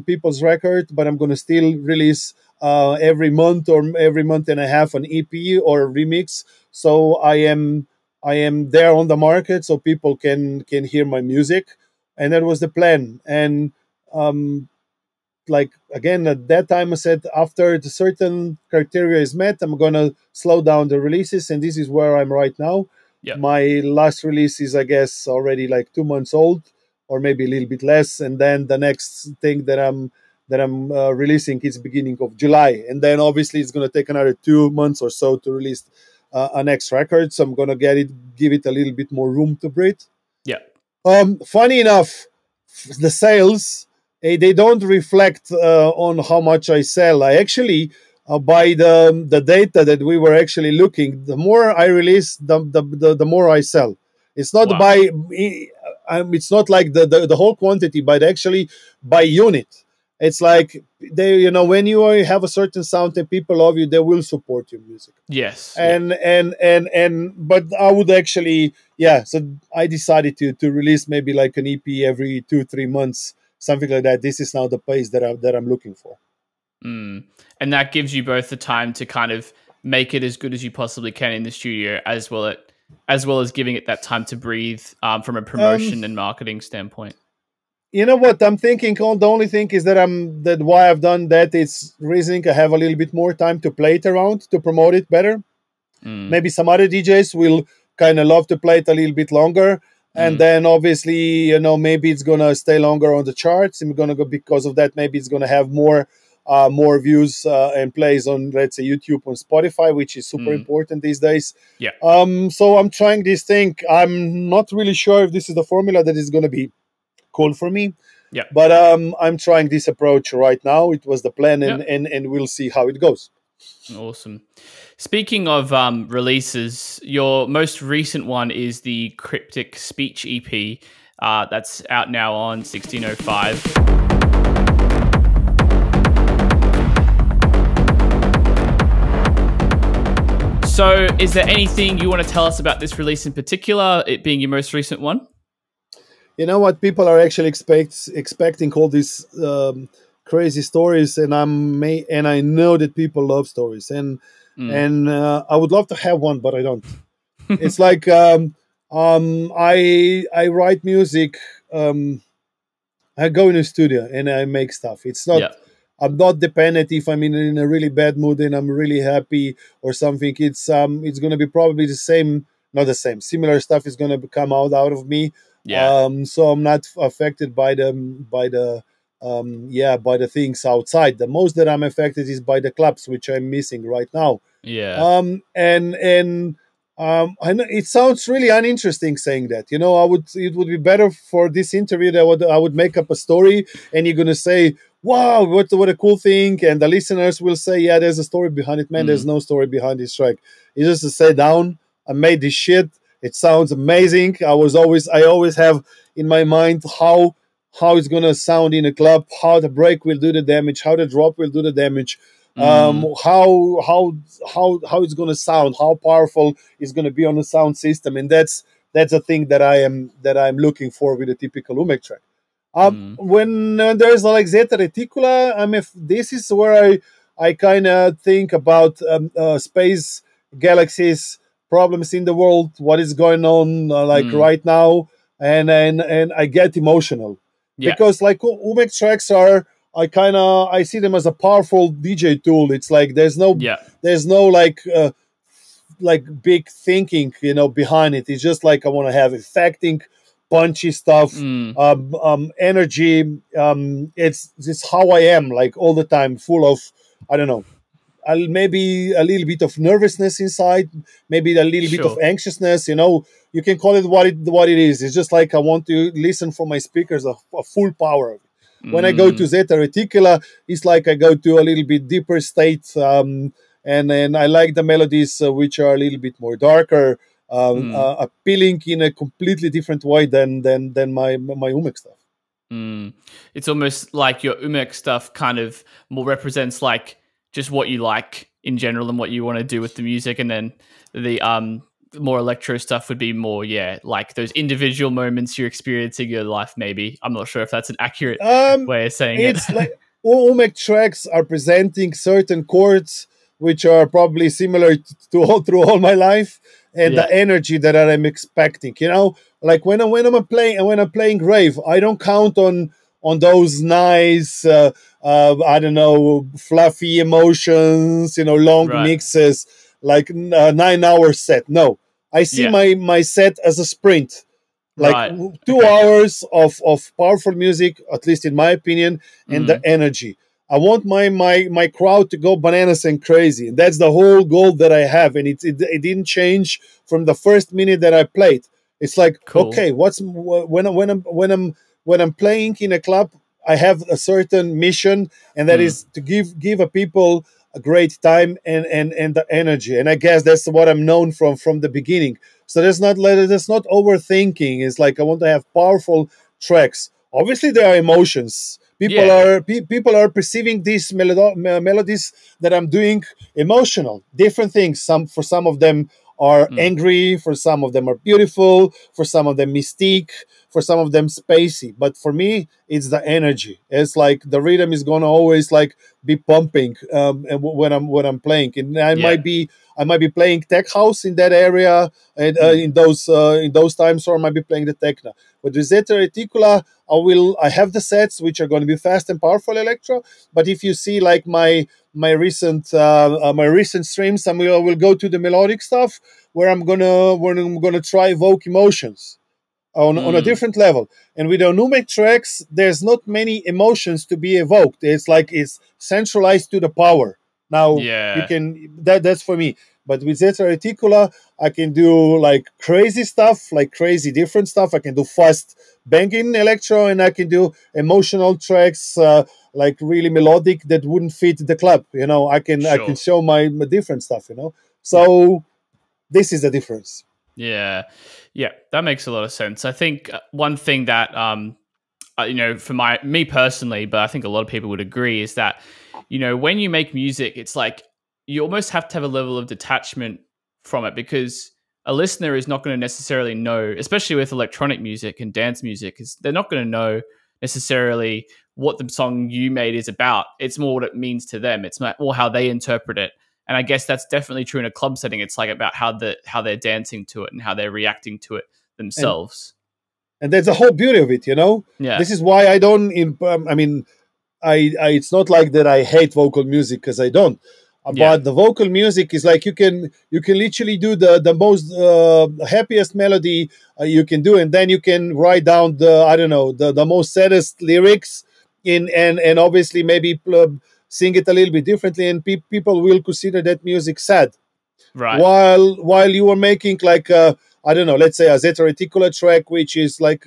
people's record, but I'm gonna still release every month or every month and a half an EP or a remix. So I am there on the market, so people can hear my music, and that was the plan. And like, again, at that time I said, after the certain criteria is met, I'm gonna slow down the releases, and this is where I'm right now. My last release is, I guess, already like 2 months old, or maybe a little bit less, and then the next thing that I'm releasing is beginning of July, and then obviously it's gonna take another 2 months or so to release a next record. So I'm gonna give it a little bit more room to breathe. Funny enough, the sales, they don't reflect on how much I sell. I actually, by the data that we were actually looking, the more I release, the more I sell. It's not it's not like the whole quantity, but actually by unit. It's like, when you have a certain sound and people love you, they will support your music. Yes. But I would actually, so I decided to release maybe like an EP every 2-3 months, something like that. This is now the pace that I'm looking for. And that gives you both the time to kind of make it as good as you possibly can in the studio, as well as giving it that time to breathe from a promotion and marketing standpoint. You know what I'm thinking? The only thing is that why I've done that is reasoning I have a little bit more time to play it around, to promote it better. Maybe some other DJs will kind of love to play it a little bit longer, and then obviously, maybe it's gonna stay longer on the charts, and we're gonna go, because of that, maybe it's gonna have more views and plays on, let's say, YouTube, on Spotify, which is super important these days. So I'm trying this thing. I'm not really sure if this is the formula that is gonna be cool for me, but I'm trying this approach right now. It was the plan, and we'll see how it goes. Awesome. Speaking of releases, your most recent one is the Cryptic Speech EP that's out now on 1605. So is there anything you want to tell us about this release in particular, it being your most recent one? You know what? People are actually expecting all these crazy stories, and I know that people love stories, and I would love to have one, but I don't. It's like I write music. I go in a studio and I make stuff. It's not. I'm not dependent if I'm in a really bad mood and I'm really happy or something. It's going to be probably the same, not the same. Similar stuff is going to come out of me. So I'm not affected by the yeah, by the things outside. The most that I'm affected is by the clubs, which I'm missing right now. Yeah. I know it sounds really uninteresting saying that. You know, it would be better for this interview that I would make up a story, and you're gonna say, "Wow, what a cool thing," and the listeners will say, "Yeah, there's a story behind it, man." There's no story behind this track. It's just to sit down. I made this shit. It sounds amazing. I always have in my mind how it's gonna sound in a club, how the break will do the damage, how the drop will do the damage, how it's gonna sound, how powerful it's gonna be on the sound system, and that's a thing that I'm looking for with a typical UMEK track. When there's like Zeta Reticula, this is where I kind of think about space, galaxies, problems in the world, what is going on right now, and I get emotional because like UMEK tracks are. I see them as a powerful DJ tool. It's like there's no like big thinking, you know, behind it. It's just like I want to have affecting, punchy stuff, energy. It's how I am, like all the time, full of, I don't know, maybe a little bit of nervousness inside, maybe a little bit of anxiousness. You know, you can call it what it is. It's just like I want to listen for my speakers a full power. When I go to Zeta Reticula, it's like I go to a little bit deeper state, and then I like the melodies which are a little bit more darker, appealing in a completely different way than my UMEK stuff. It's almost like your UMEK stuff kind of more represents like just what you like in general and what you want to do with the music, and then the more electro stuff would be more, like those individual moments you're experiencing in your life, maybe. I'm not sure if that's an accurate way of saying it. It's like all UMEK tracks are presenting certain chords which are probably similar to through all my life, and the energy that I'm expecting. You know, like when I'm playing rave, I don't count on those nice, I don't know, fluffy emotions, you know, long mixes, like 9-hour set. No, I see my set as a sprint, like 2 hours of powerful music, at least in my opinion, and the energy. I want my crowd to go bananas and crazy, and that's the whole goal that I have. And it didn't change from the first minute that I played. It's like, okay, when I'm playing in a club, I have a certain mission, and that is to give a people a great time and the energy. And I guess that's what I'm known from the beginning. So there's not overthinking. It's like I want to have powerful tracks. Obviously, there are emotions. People are perceiving these melodies that I'm doing emotional. Different things. For some of them are angry, for some of them are beautiful, for some of them mystique, for some of them spacey. But for me, it's the energy. It's like the rhythm is gonna always like be pumping and when I'm playing. And I might be playing tech house in that area and in those times, or I might be playing the techno. But with Zeta Reticula, I have the sets which are going to be fast and powerful electro. But if you see like my recent streams, I will go to the melodic stuff where I'm gonna try evoke emotions on a different level. And with the UMEK tracks, there's not many emotions to be evoked. It's like it's centralized to the power. Now you can that's for me. But with Zeta Reticula, I can do like crazy stuff, like crazy different stuff. I can do fast banging electro, and I can do emotional tracks, like really melodic that wouldn't fit the club. You know, I can show my different stuff. You know, so this is the difference. Yeah, that makes a lot of sense. I think one thing that you know, for me personally, but I think a lot of people would agree, is that, you know, when you make music, it's like you almost have to have a level of detachment from it, because a listener is not going to necessarily know, especially with electronic music and dance music, is they're not going to know necessarily what the song you made is about. It's more what it means to them. It's more how they interpret it. And I guess that's definitely true in a club setting. It's like about how they're dancing to it and how they're reacting to it themselves. And that's the whole beauty of it, you know? Yeah. This is why I don't, it's not like that I hate vocal music, because I don't. But the vocal music is like you can literally do the most happiest melody you can do, and then you can write down the most saddest lyrics, and obviously maybe sing it a little bit differently, and people will consider that music sad. Right. While you were making like I don't know, let's say a Zeta Reticula track, which is like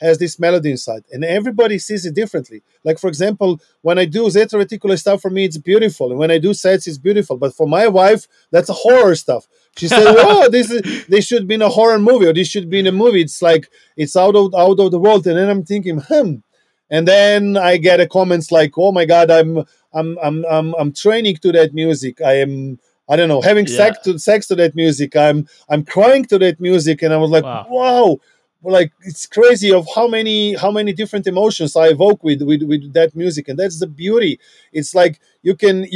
has this melody inside, and everybody sees it differently. Like for example, when I do Zeta Reticula stuff, for me it's beautiful, and when I do sets, it's beautiful. But for my wife, that's a horror stuff. She said, "Oh, this should be in a horror movie, or this should be in a movie. It's like it's out of the world." And then I'm thinking, and then I get a comments like, "Oh my God, I'm training to that music. I don't know, having sex to that music. I'm crying to that music," and I was like, wow, like it's crazy of how many different emotions I evoke with that music, and that's the beauty. It's like you can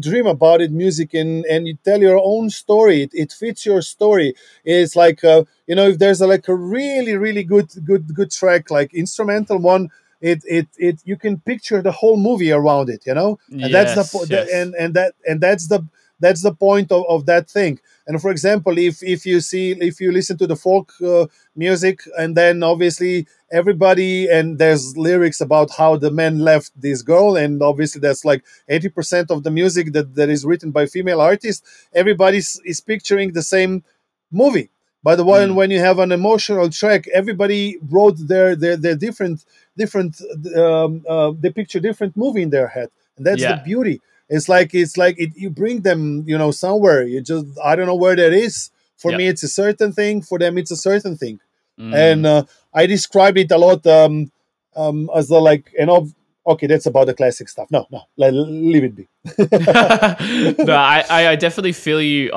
dream about it, music, and you tell your own story. It fits your story. It's like if there's like a really good track, like instrumental one. It you can picture the whole movie around it, and that's that's the point of that thing. And for example, if you listen to the folk music, and then obviously everybody, and there's lyrics about how the man left this girl, and obviously that's like 80% of the music that is written by female artists. Everybody is picturing the same movie. But when you have an emotional track, everybody wrote their different they picture different movie in their head, and that's the beauty. It's like you bring them somewhere. You just, I don't know where that is. For me, it's a certain thing. For them, it's a certain thing. And I described it a lot as the like okay, that's about the classic stuff. No, leave it be. No, I definitely feel you.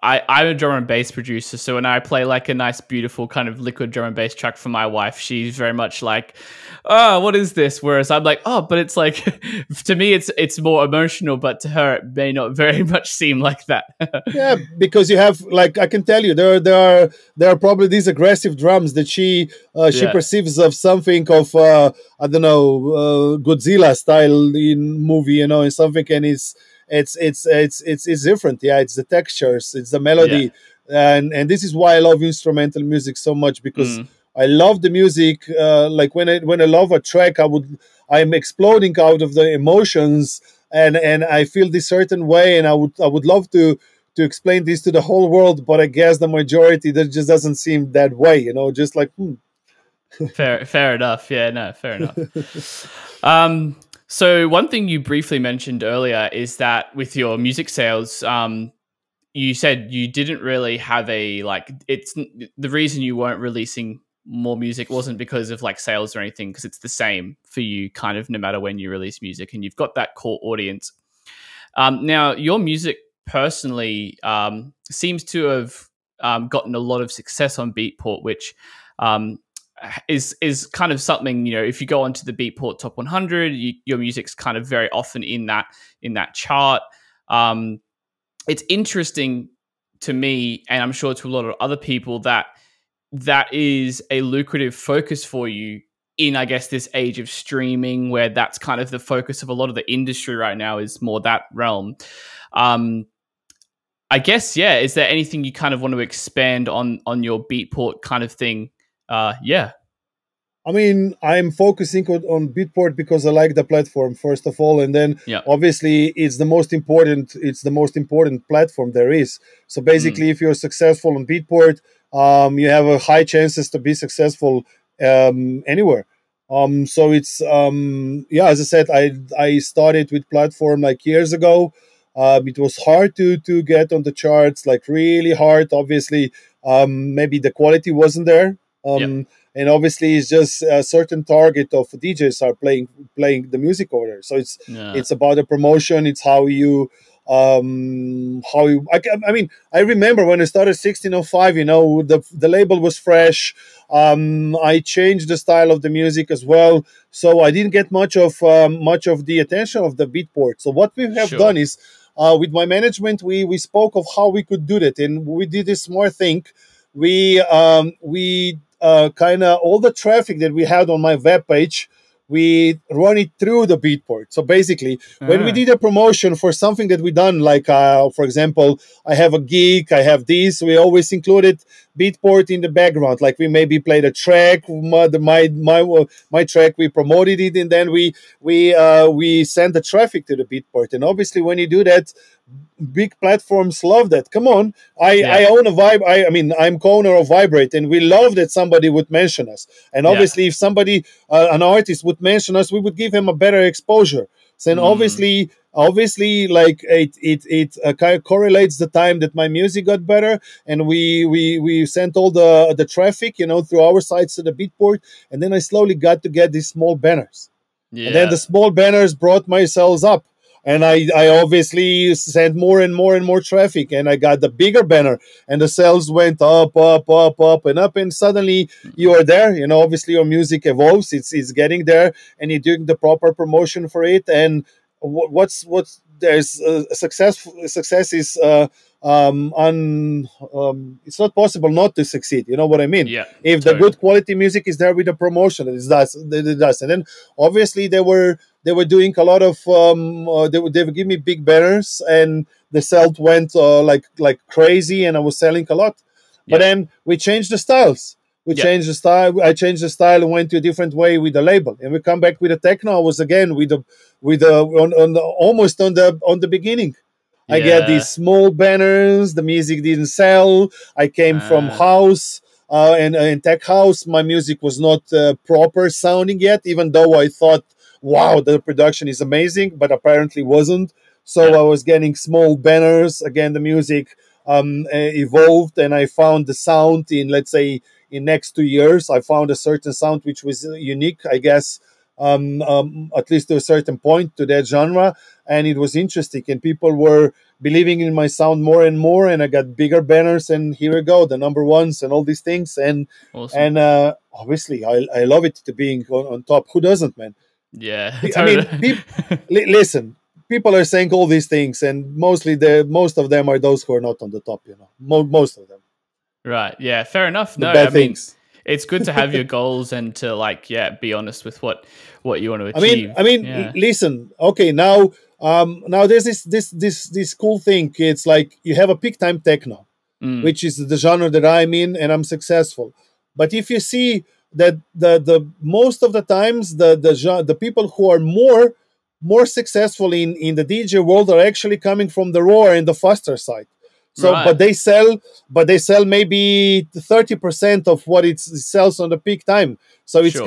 I'm a drum and bass producer, so when I play like a nice, beautiful kind of liquid drum and bass track for my wife, she's very much like, "Oh, what is this?" Whereas I'm like, "Oh, but it's like," to me, it's more emotional, but to her, it may not very much seem like that. Yeah, because you have, like, I can tell you, there are probably these aggressive drums that she perceives of something of I don't know, Godzilla style in movie, and something, and it's different. Yeah, it's the textures, it's the melody, and this is why I love instrumental music so much, because I love the music. Like when I love a track, I'm exploding out of the emotions, and I feel this certain way, and I would love to explain this to the whole world, but I guess the majority that just doesn't seem that way. Just like Fair enough. Yeah, no, fair enough. So one thing you briefly mentioned earlier is that with your music sales, you said you didn't really have it's the reason you weren't releasing more music wasn't because of like sales or anything, because it's the same for you kind of no matter when you release music, and you've got that core audience. Now, your music personally seems to have gotten a lot of success on Beatport, which is kind of something, if you go onto the Beatport Top 100, your music's kind of very often in that chart. It's interesting to me, and I'm sure to a lot of other people, that is a lucrative focus for you in, I guess, this age of streaming, where that's kind of the focus of a lot of the industry right now, is more that realm. I guess, is there anything you kind of want to expand on your Beatport kind of thing? I mean, I'm focusing on Beatport because I like the platform, first of all, and then obviously it's the most important platform there is. So basically, if you're successful on Beatport, you have a high chances to be successful anywhere. So it's as I said, I started with platform like years ago. It was hard to get on the charts, like really hard. Obviously, maybe the quality wasn't there. And obviously, it's just a certain target of DJs are playing the music order. So it's about the promotion. It's how you. I mean, I remember when I started 1605. The label was fresh. I changed the style of the music as well, so I didn't get much of the attention of the Beatport. So what we have done is, with my management, we spoke of how we could do that, and we did this smart thing. We kind of all the traffic that we had on my webpage, we run it through the Beatport. So basically, when we did a promotion for something that we done, like for example, I have a gig, I have this, we always included Beatport in the background. Like we maybe played a track, my track, we promoted it, and then we send the traffic to the Beatport. And obviously, when you do that, big platforms love that. Come on, I own a I mean, I'm co-owner of Viberate, and we love that somebody would mention us. And obviously, if somebody, an artist, would mention us, we would give him a better exposure. So then obviously, like it kind of correlates the time that my music got better, and we sent all the traffic, you know, through our sites to the Beatport, and then I slowly got to get these small banners, and then the small banners brought my sales up. And I obviously sent more and more and more traffic, and I got the bigger banner, and the sales went up, and up, and suddenly you are there. You know, obviously your music evolves; it's getting there, and you're doing the proper promotion for it. And what's there's success is it's not possible not to succeed. You know what I mean? Yeah. If the good quality music is there with the promotion, it does. And then obviously they were doing a lot of they would give me big banners, and the sales went like crazy, and I was selling a lot. But then we changed the styles. We changed the style. I changed the style and went to a different way with the label. And we come back with the techno. I was again almost on the beginning. I get these small banners. The music didn't sell. I came from house and in tech house. My music was not proper sounding yet, even though I thought, wow, the production is amazing, but apparently wasn't. So I was getting small banners. Again, the music evolved, and I found the sound in, let's say, in next 2 years. I found a certain sound which was unique, I guess, at least to a certain point to that genre, and it was interesting, and people were believing in my sound more and more, and I got bigger banners, and here we go, the number ones and all these things, and awesome. And obviously I love it to being on top. Who doesn't, man? Yeah, totally. I mean, listen, people are saying all these things, and most of them are those who are not on the top, you know, most of them. Right. Yeah. Fair enough. No, I mean, it's good to have your goals and to be honest with what you want to achieve. I mean, listen. Okay, now there's this cool thing. It's like you have a peak time techno, which is the genre that I'm in, and I'm successful. But if you see that the most of the times the people who are more successful in the DJ world are actually coming from the raw and the faster side. So, but they sell maybe 30% of what it sells on the peak time. So it's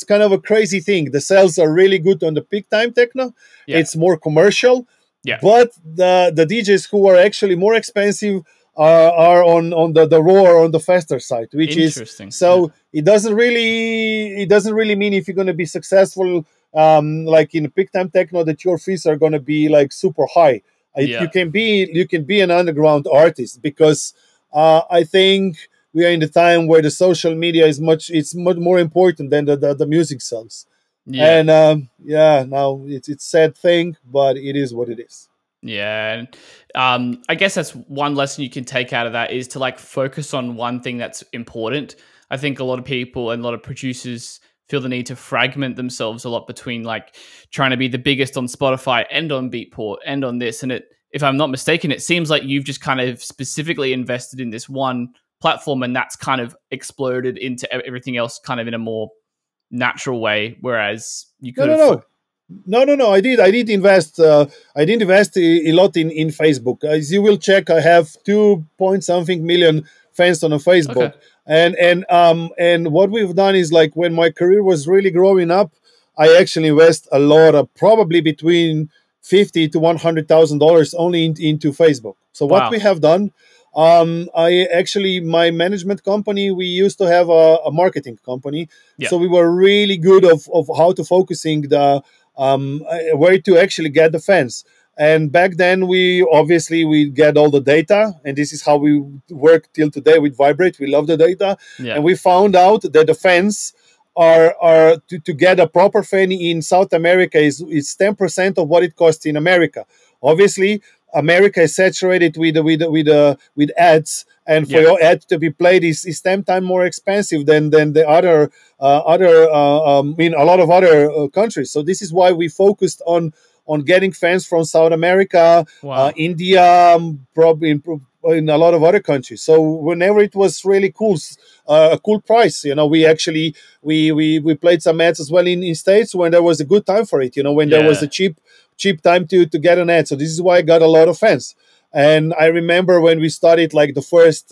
kind of a crazy thing. The sales are really good on the peak time techno. Yeah. It's more commercial. Yeah. But the DJs who are actually more expensive are on the raw or on the faster side, which is interesting. So it doesn't really mean if you're going to be successful, like in peak time techno, that your fees are going to be like super high. You can be an underground artist, because I think we are in the time where the social media is much more important than the music sells. Yeah. And now it's a sad thing, but it is what it is. Yeah, and I guess that's one lesson you can take out of that, is to focus on one thing that's important. I think a lot of people and a lot of producers feel the need to fragment themselves a lot between trying to be the biggest on Spotify and on Beatport and on this. And if I'm not mistaken, it seems like you've just kind of specifically invested in this one platform, and that's kind of exploded into everything else kind of in a more natural way. Whereas you could No. I did invest. I did invest a lot in Facebook. As you will check, I have 2 point something million fans on Facebook. Okay. And what we've done is, when my career was really growing up, I actually invest a lot of, probably between $50,000 to $100,000 only into Facebook. So what we have done, my management company, we used to have a marketing company. Yeah. So we were really good of how to focusing the where to actually get the fans. And back then, we get all the data, and this is how we work till today with Viberate. We love the data, and we found out that the fans are to get a proper fan in South America is 10% of what it costs in America. Obviously, America is saturated with ads, and for your ad to be played is 10 times more expensive than the a lot of other countries. So this is why we focused on on getting fans from South America, Wow. India, probably in a lot of other countries. So whenever it was really cool, a cool price, you know, we actually we played some ads as well in States when there was a good time for it. You know, when there was a cheap time to get an ad. So this is why I got a lot of fans. And I remember when we started like the first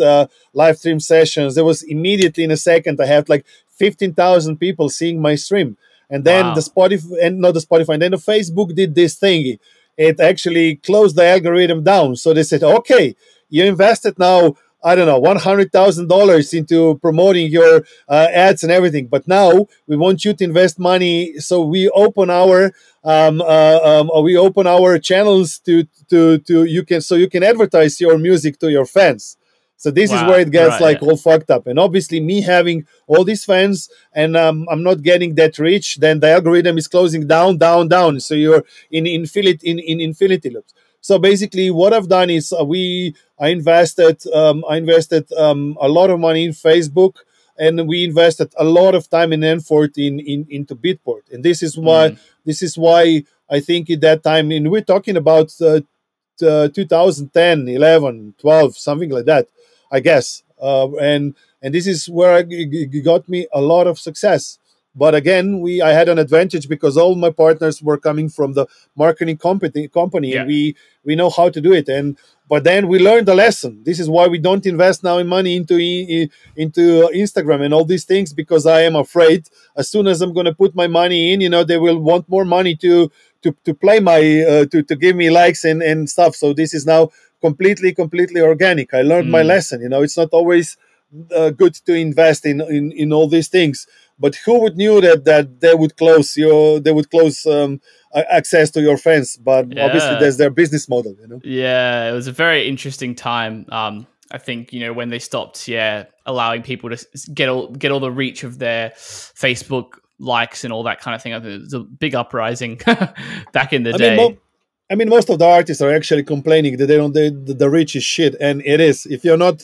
live stream sessions, there was immediately in a second I had like 15,000 people seeing my stream. And then the Spotify, and not the Spotify, and then the Facebook did this thing. It actually closed the algorithm down. So they said, okay, you invested now, I don't know, $100,000 into promoting your ads and everything. But now we want you to invest money. So we open our channels to you can advertise your music to your fans. So this is where it gets all fucked up. And obviously me having all these fans and I'm not getting that reach, then the algorithm is closing down. So you're in infinity loops. So basically what I've done is I invested a lot of money in Facebook, and we invested a lot of time and effort into Beatport. And this is why I think at that time, and we're talking about 2010, 11, 12, something like that, I guess. And this is where it got me a lot of success. But again, I had an advantage because all my partners were coming from the marketing company, and we know how to do it. But then we learned the lesson. This is why we don't invest now in money into Instagram and all these things, because I am afraid as soon as I'm going to put my money in, you know, they will want more money to play my to give me likes and stuff. So this is now completely organic. I learned my lesson. You know, it's not always good to invest in all these things. But who would knew that they would close access to your fans? But obviously, there's their business model. You know. Yeah, it was a very interesting time. I think, you know, when they stopped, allowing people to get all the reach of their Facebook likes and all that kind of thing. I think it was a big uprising back in the day. I mean, most of the artists are actually complaining that the reach is shit, and it is. If you're not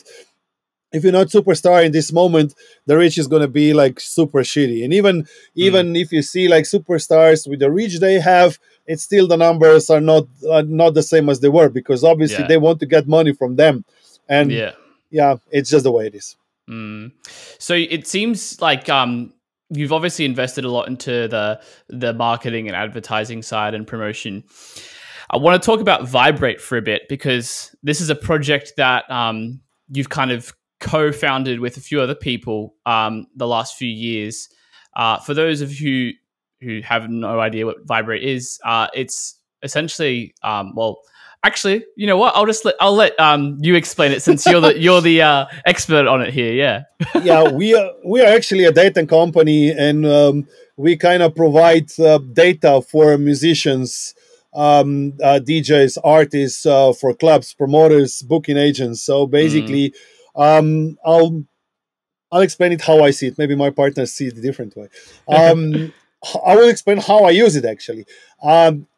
superstar in this moment, the reach is going to be like super shitty. And even if you see like superstars with the reach they have, it's still the numbers are not the same as they were, because obviously they want to get money from them. And it's just the way it is. So it seems like you've obviously invested a lot into the marketing and advertising side and promotion. I want to talk about Viberate for a bit, because this is a project that you've kind of co-founded with a few other people the last few years. For those of you who have no idea what Viberate is, it's essentially actually, you know what? I'll let you explain it, since you're the expert on it here. Yeah, we are actually a data company, and we kind of provide data for musicians, DJs, artists, for clubs, promoters, booking agents. So basically, I'll explain it how I see it. Maybe my partners see it a different way. I will explain how I use it. Actually,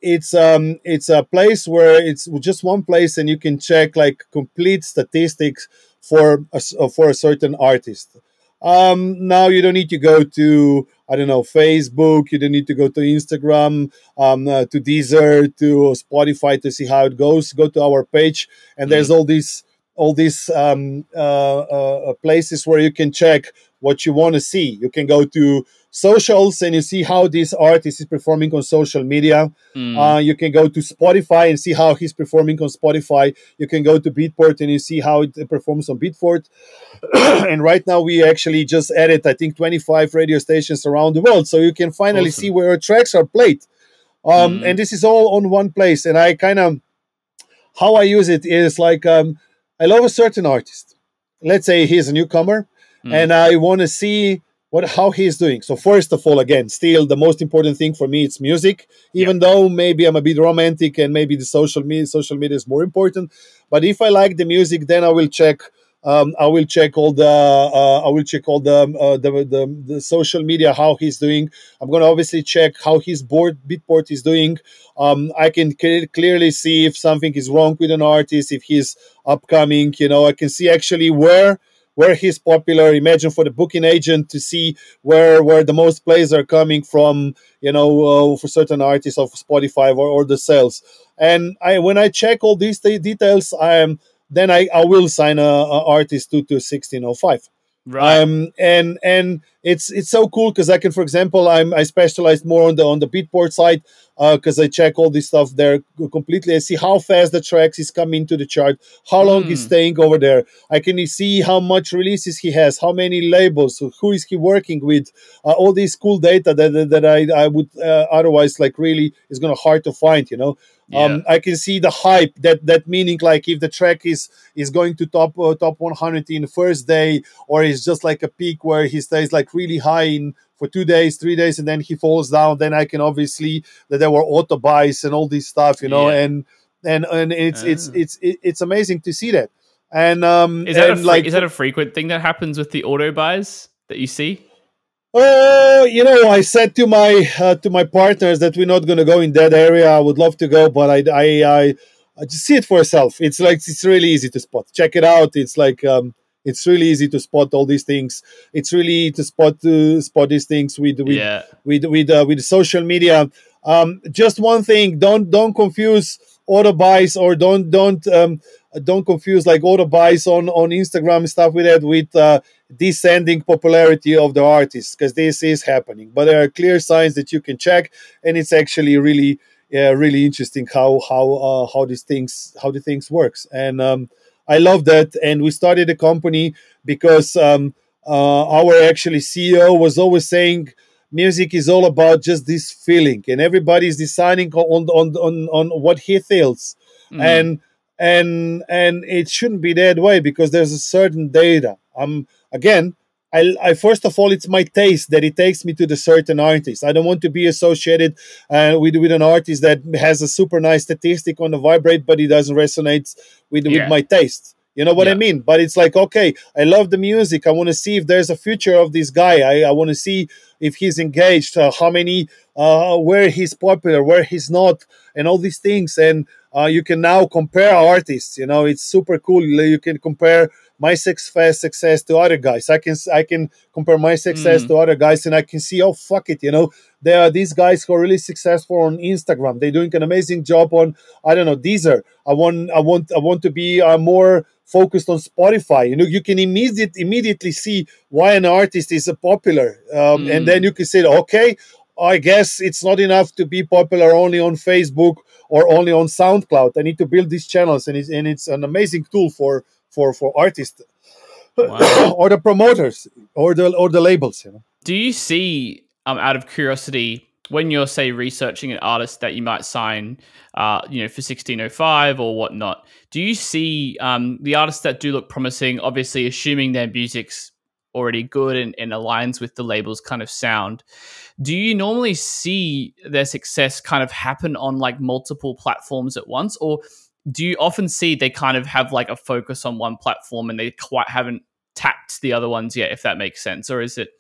it's a place where it's just one place, and you can check like complete statistics for a certain artist. Now you don't need to go to, I don't know, Facebook. You don't need to go to Instagram, to Deezer, to Spotify to see how it goes. Go to our page, and there's all these places where you can check what you want to see. You can go to socials and you see how this artist is performing on social media. You can go to Spotify and see how he's performing on Spotify. You can go to Beatport and you see how it performs on Beatport. And right now we actually just added, I think, 25 radio stations around the world, so you can finally see where our tracks are played. And this is all on one place. And I kind of, how I use it is like, I love a certain artist. Let's say he's a newcomer, and I want to see how he's doing. So first of all, again, still the most important thing for me, it's music. Even though maybe I'm a bit romantic and maybe the social media is more important. But if I like the music, then I will check. I will check all the social media, how he's doing. I'm going to obviously check how his Beatport is doing. I can clearly see if something is wrong with an artist, if he's upcoming. You know, I can see actually where where he's popular. Imagine for the booking agent to see where the most plays are coming from, for certain artists of Spotify or the sales. And when I check all these details, then I will sign a artist to 1605. Right. And it's so cool because I can, for example, I specialized more on the Beatport side, because I check all this stuff there completely. I see how fast the tracks is coming to the chart, how long he's staying over there. I can see how much releases he has, how many labels, who is he working with, all these cool data that I would otherwise like really is gonna hard to find, Yeah. I can see the hype, that meaning like if the track is going to top 100 in the first day, or it's just like a peak where he stays like really high for 2 days, 3 days, and then he falls down. Then I can obviously that there were auto buys and all this stuff, and it's amazing to see that. And is that a frequent thing that happens with the auto buys that you see? I said to my partners that we're not going to go in that area. I would love to go, but I just see it for yourself. It's like it's really easy to spot. Check it out. It's like it's really easy to spot all these things. It's really to spot these things with social media. Just one thing: don't confuse auto buys, or don't confuse like auto buys on Instagram and stuff with that with descending popularity of the artists, because this is happening. But there are clear signs that you can check, and it's actually really interesting how the things works. And I love that. And we started a company because our actually CEO was always saying music is all about just this feeling, and everybody's deciding on what he feels. And it shouldn't be that way, because there's a certain data. Again, I first of all, it's my taste that it takes me to the certain artist. I don't want to be associated with an artist that has a super nice statistic on the Viberate, but it doesn't resonate with my taste. You know what I mean? But it's like, okay, I love the music. I want to see if there's a future of this guy. I want to see if he's engaged, how many, where he's popular, where he's not, and all these things. And you can now compare artists. It's super cool. You can compare my success to other guys. I can compare my success to other guys, and I can see, oh, fuck it, there are these guys who are really successful on Instagram. They're doing an amazing job on, I don't know, Deezer. I want to be more focused on Spotify. You can immediately see why an artist is popular, and then you can say, okay, I guess it's not enough to be popular only on Facebook or only on SoundCloud. I need to build these channels, and it's an amazing tool for artists, or the promoters, or the labels. Do you see, out of curiosity, when you're, say, researching an artist that you might sign, for 1605 or whatnot, do you see the artists that do look promising, obviously assuming their music's already good and aligns with the label's kind of sound, do you normally see their success kind of happen on like multiple platforms at once, or do you often see they kind of have like a focus on one platform and they quite haven't tapped the other ones yet, if that makes sense? Or is it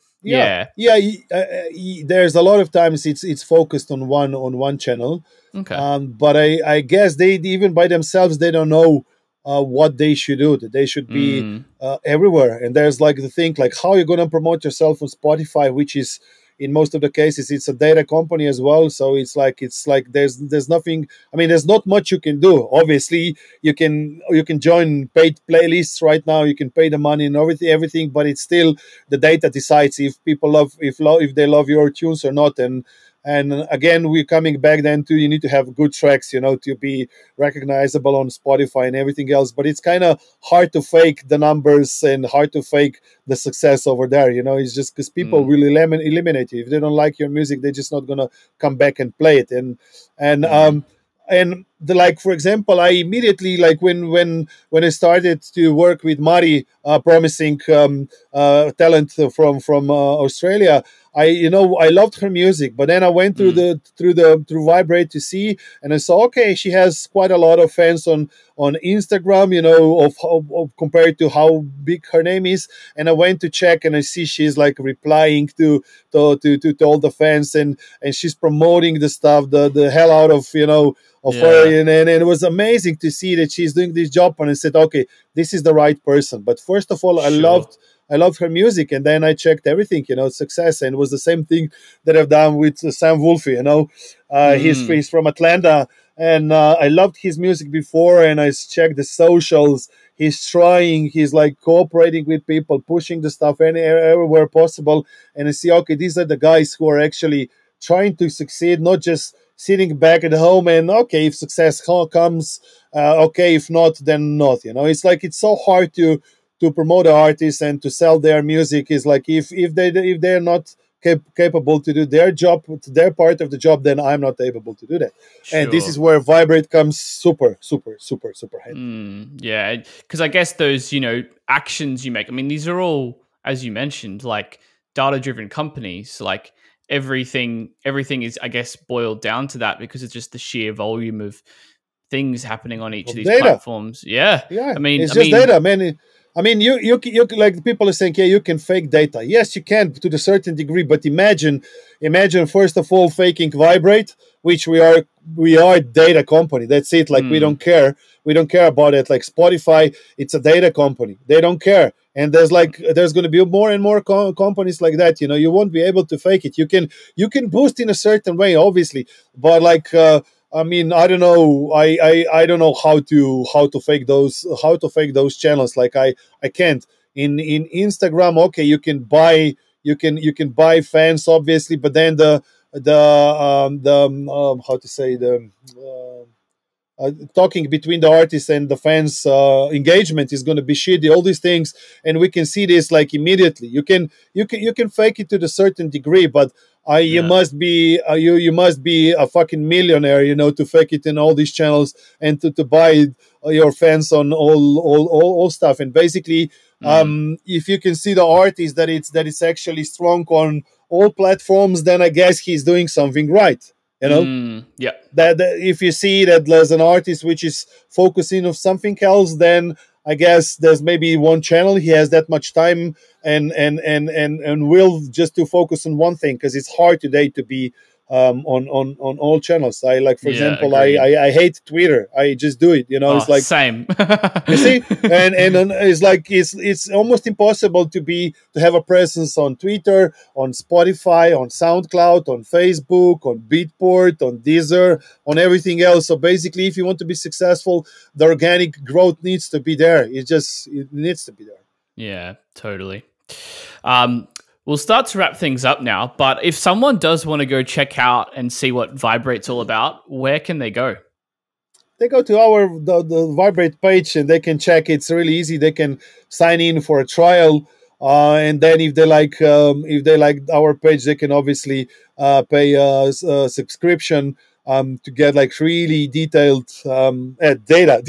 there's a lot of times it's focused on one channel. Okay. But I guess they, even by themselves, they don't know what they should do. That they should be everywhere. And there's like the thing, like how you're going to promote yourself on Spotify, which is, in most of the cases, it's a data company as well. So it's like there's nothing. I mean, there's not much you can do. Obviously, you can join paid playlists right now. You can pay the money and everything, but it's still the data decides if people if they love your tunes or not. And again, we're coming back then to, you need to have good tracks, to be recognizable on Spotify and everything else. But it's kind of hard to fake the numbers and hard to fake the success over there. It's just because people will eliminate you. If they don't like your music, they're just not going to come back and play it. And like, for example, I immediately, like when I started to work with Mari, promising talent from Australia, I loved her music, but then I went through Viberate to see, and I saw, okay, she has quite a lot of fans on Instagram, of compared to how big her name is. And I went to check, and I see she's like replying to all the fans, and she's promoting the stuff, the hell out of her, and it was amazing to see that she's doing this job. And I said, okay, this is the right person. But first of all, I loved her music, and then I checked everything, success, and it was the same thing that I've done with Sam Wolfie. He's from Atlanta, and I loved his music before, and I checked the socials. He's trying, he's like cooperating with people, pushing the stuff everywhere possible, and I see, okay, these are the guys who are actually trying to succeed, not just sitting back at home and, okay, if success comes, okay, if not, then not. It's like, it's so hard to promote artists and to sell their music. Is like, if they're not capable to do their job, their part of the job, then I'm not able to do that. Sure. And this is where Viberate comes super handy. Yeah, because I guess those actions you make, I mean, these are all, as you mentioned, like data-driven companies. Like everything is, I guess, boiled down to that, because it's just the sheer volume of things happening on each of these platforms. Yeah. I mean, it's just data, man. I mean, you like, people are saying, yeah, you can fake data. Yes, you can to a certain degree, but imagine first of all faking Viberate, which we are data company. That's it. Like we don't care about it. Like Spotify, it's a data company. They don't care. And there's going to be more and more companies like that. You won't be able to fake it. You can boost in a certain way, obviously, but like. I mean, I don't know. I don't know how to fake those channels. Like I can't. In Instagram, okay, you can buy fans, obviously, but then the how to say, the talking between the artists and the fans engagement is going to be shitty, all these things, and we can see this like immediately. You can fake it to a certain degree, but you must be a fucking millionaire, to fake it in all these channels and to buy your fans on all stuff. And basically, if you can see the artist that it's actually strong on all platforms, then I guess he's doing something right. That if you see that there's an artist which is focusing on something else, then I guess there's maybe one channel he has that much time and will just to focus on one thing, because it's hard today to be on all channels. I like, for example, I hate Twitter. I just do it. It's like same. You see, and it's like it's almost impossible to have a presence on Twitter, on Spotify, on SoundCloud, on Facebook, on Beatport, on Deezer, on everything else. So basically, if you want to be successful, the organic growth needs to be there. It needs to be there. Yeah, totally. We'll start to wrap things up now, but if someone does want to go check out and see what Vibrate's all about, where can they go? They go to the Viberate page and they can check. It's really easy. They can sign in for a trial, and then if they like our page, they can obviously pay a subscription to get like really detailed data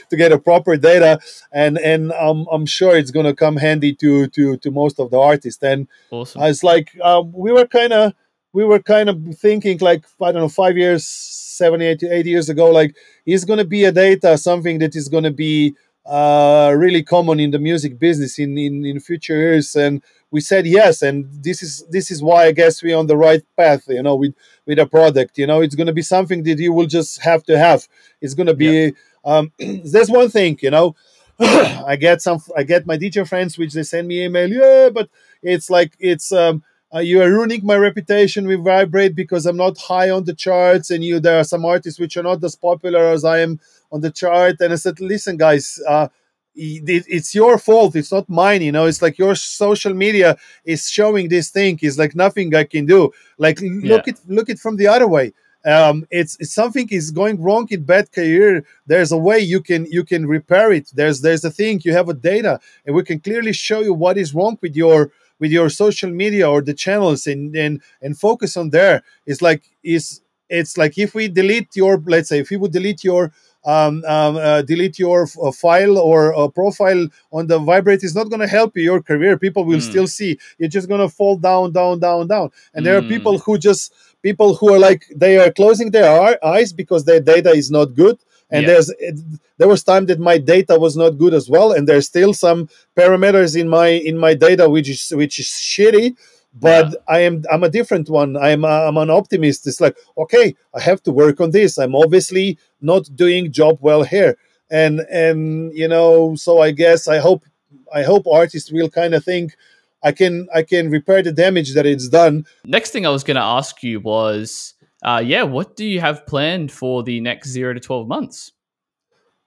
to get a proper data, and I'm sure it's gonna come handy to most of the artists. And awesome. It's like we were kind of thinking, like, I don't know, 5 years, 8 years ago, like, is gonna be a data something that is gonna be really common in the music business in future years, and we said yes, and this is why I guess we're on the right path, with a product. It's going to be something that you will just have to have. It's going to be there's one thing, I get my DJ friends which they send me email, but it's like you are ruining my reputation with Viberate because I'm not high on the charts, and there are some artists which are not as popular as I am on the chart. And I said, listen, guys, it's your fault. It's not mine. It's like your social media is showing this thing. It's like nothing I can do. Like, look it from the other way. It's something is going wrong in bad career. There's a way you can repair it. There's a thing. You have a data, and we can clearly show you what is wrong with your social media or the channels, and focus on there. It's like if we delete your, let's say, if we would delete your delete your file or profile on the Viberate is not going to help you, your career. People will still see. You're just going to fall down, down, down, down. And there are people who are like, they are closing their eyes because their data is not good. And there was time that my data was not good as well, and there's still some parameters in my data which is shitty. But I'm a different one. I'm an optimist. It's like, okay, I have to work on this. I'm obviously not doing job well here, and so I guess I hope artists will kind of think I can repair the damage that it's done. Next thing I was going to ask you was, what do you have planned for the next 0 to 12 months?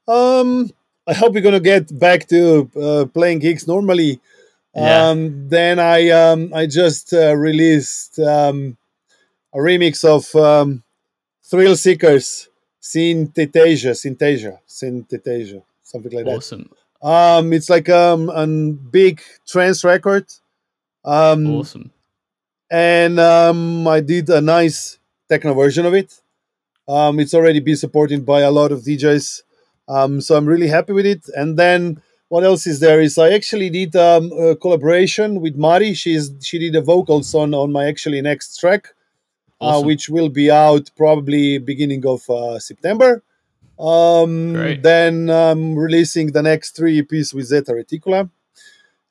I hope we're gonna get back to playing gigs normally. Then I just released a remix of Thrill Seekers, Synthesia, something like that. Awesome. It's like a big trance record. Awesome. And I did a nice techno version of it. It's already been supported by a lot of DJs. So I'm really happy with it. And then what else is there? Is I actually did a collaboration with Mari. She did the vocals on my actually next track, which will be out probably beginning of September. Then I'm releasing the next 3 EPs with Zeta Reticula.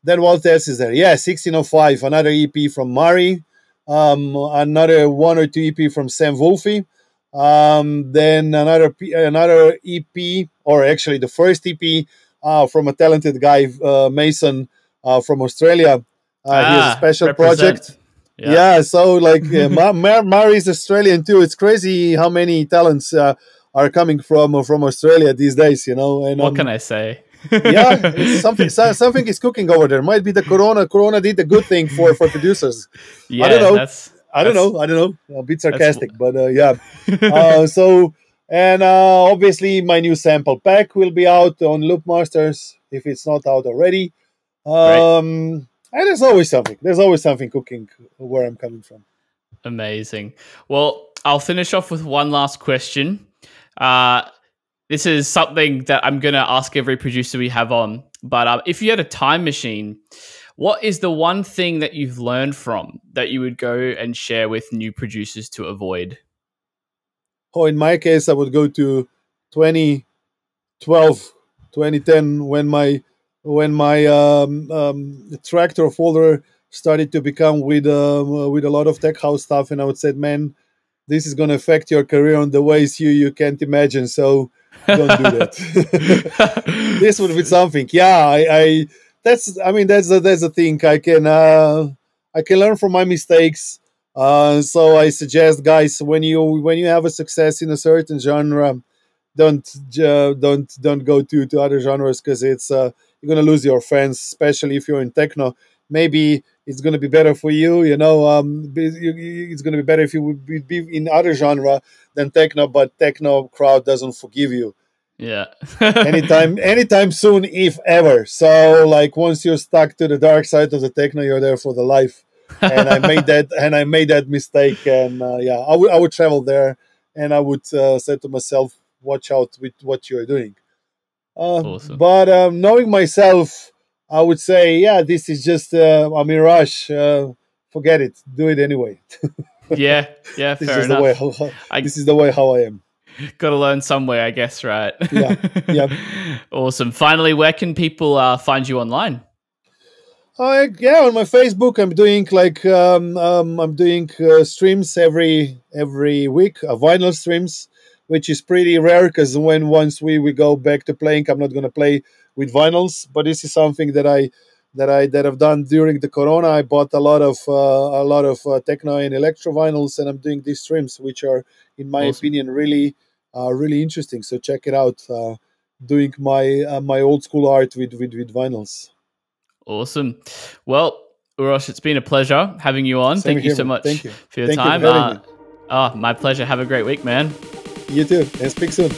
Then what else is there? 1605, another EP from Mari. Another 1 or 2 EP from Sam Wolfie. Then another EP, or actually the first EP from a talented guy, Mason, from Australia. He has a special project. So like Mari is Australian too. It's crazy how many talents are coming from Australia these days, And what can I say? It's something is cooking over there. Might be the Corona did a good thing for producers. I don't know. I don't know. A bit sarcastic, but obviously my new sample pack will be out on Loop Masters if it's not out already. And there's always something. There's always something cooking where I'm coming from. Amazing. Well, I'll finish off with one last question. This is something that I'm going to ask every producer we have on. But if you had a time machine, what is the one thing that you've learned from that you would go and share with new producers to avoid? Oh, in my case, I would go to 2012, 2010, when my tractor folder started to become with a lot of tech house stuff, and I would say, man, this is going to affect your career on the ways you can't imagine. So don't do that. This would be something. Yeah, that's a thing. I can learn from my mistakes. So I suggest, guys, when you have a success in a certain genre, don't go to other genres, because it's you're gonna lose your fans, especially if you're in techno. Maybe it's gonna be better for you, it's gonna be better if you would be in other genre than techno, but techno crowd doesn't forgive you. Yeah. anytime soon, if ever. So like once you're stuck to the dark side of the techno, you're there for the life. And I made that mistake, and I would travel there, and I would say to myself, watch out with what you're doing. Awesome. But knowing myself, I would say, this is just a mirage. Forget it. Do it anyway. Yeah, fair enough. This is the way how I am. Got to learn somewhere, I guess, right? Yeah. Awesome. Finally, where can people find you online? On my Facebook, I'm doing streams every week, vinyl streams, which is pretty rare, because once we go back to playing, I'm not going to play with vinyls. But this is something that I've done during the Corona. I bought a lot of techno and electro vinyls, and I'm doing these streams, which are, in my opinion, really interesting. So check it out. Doing my old school art with vinyls. Awesome. Well, Uroš, it's been a pleasure having you on. Thank you so much for your time. You for having me. My pleasure. Have a great week, man. You too, and speak soon.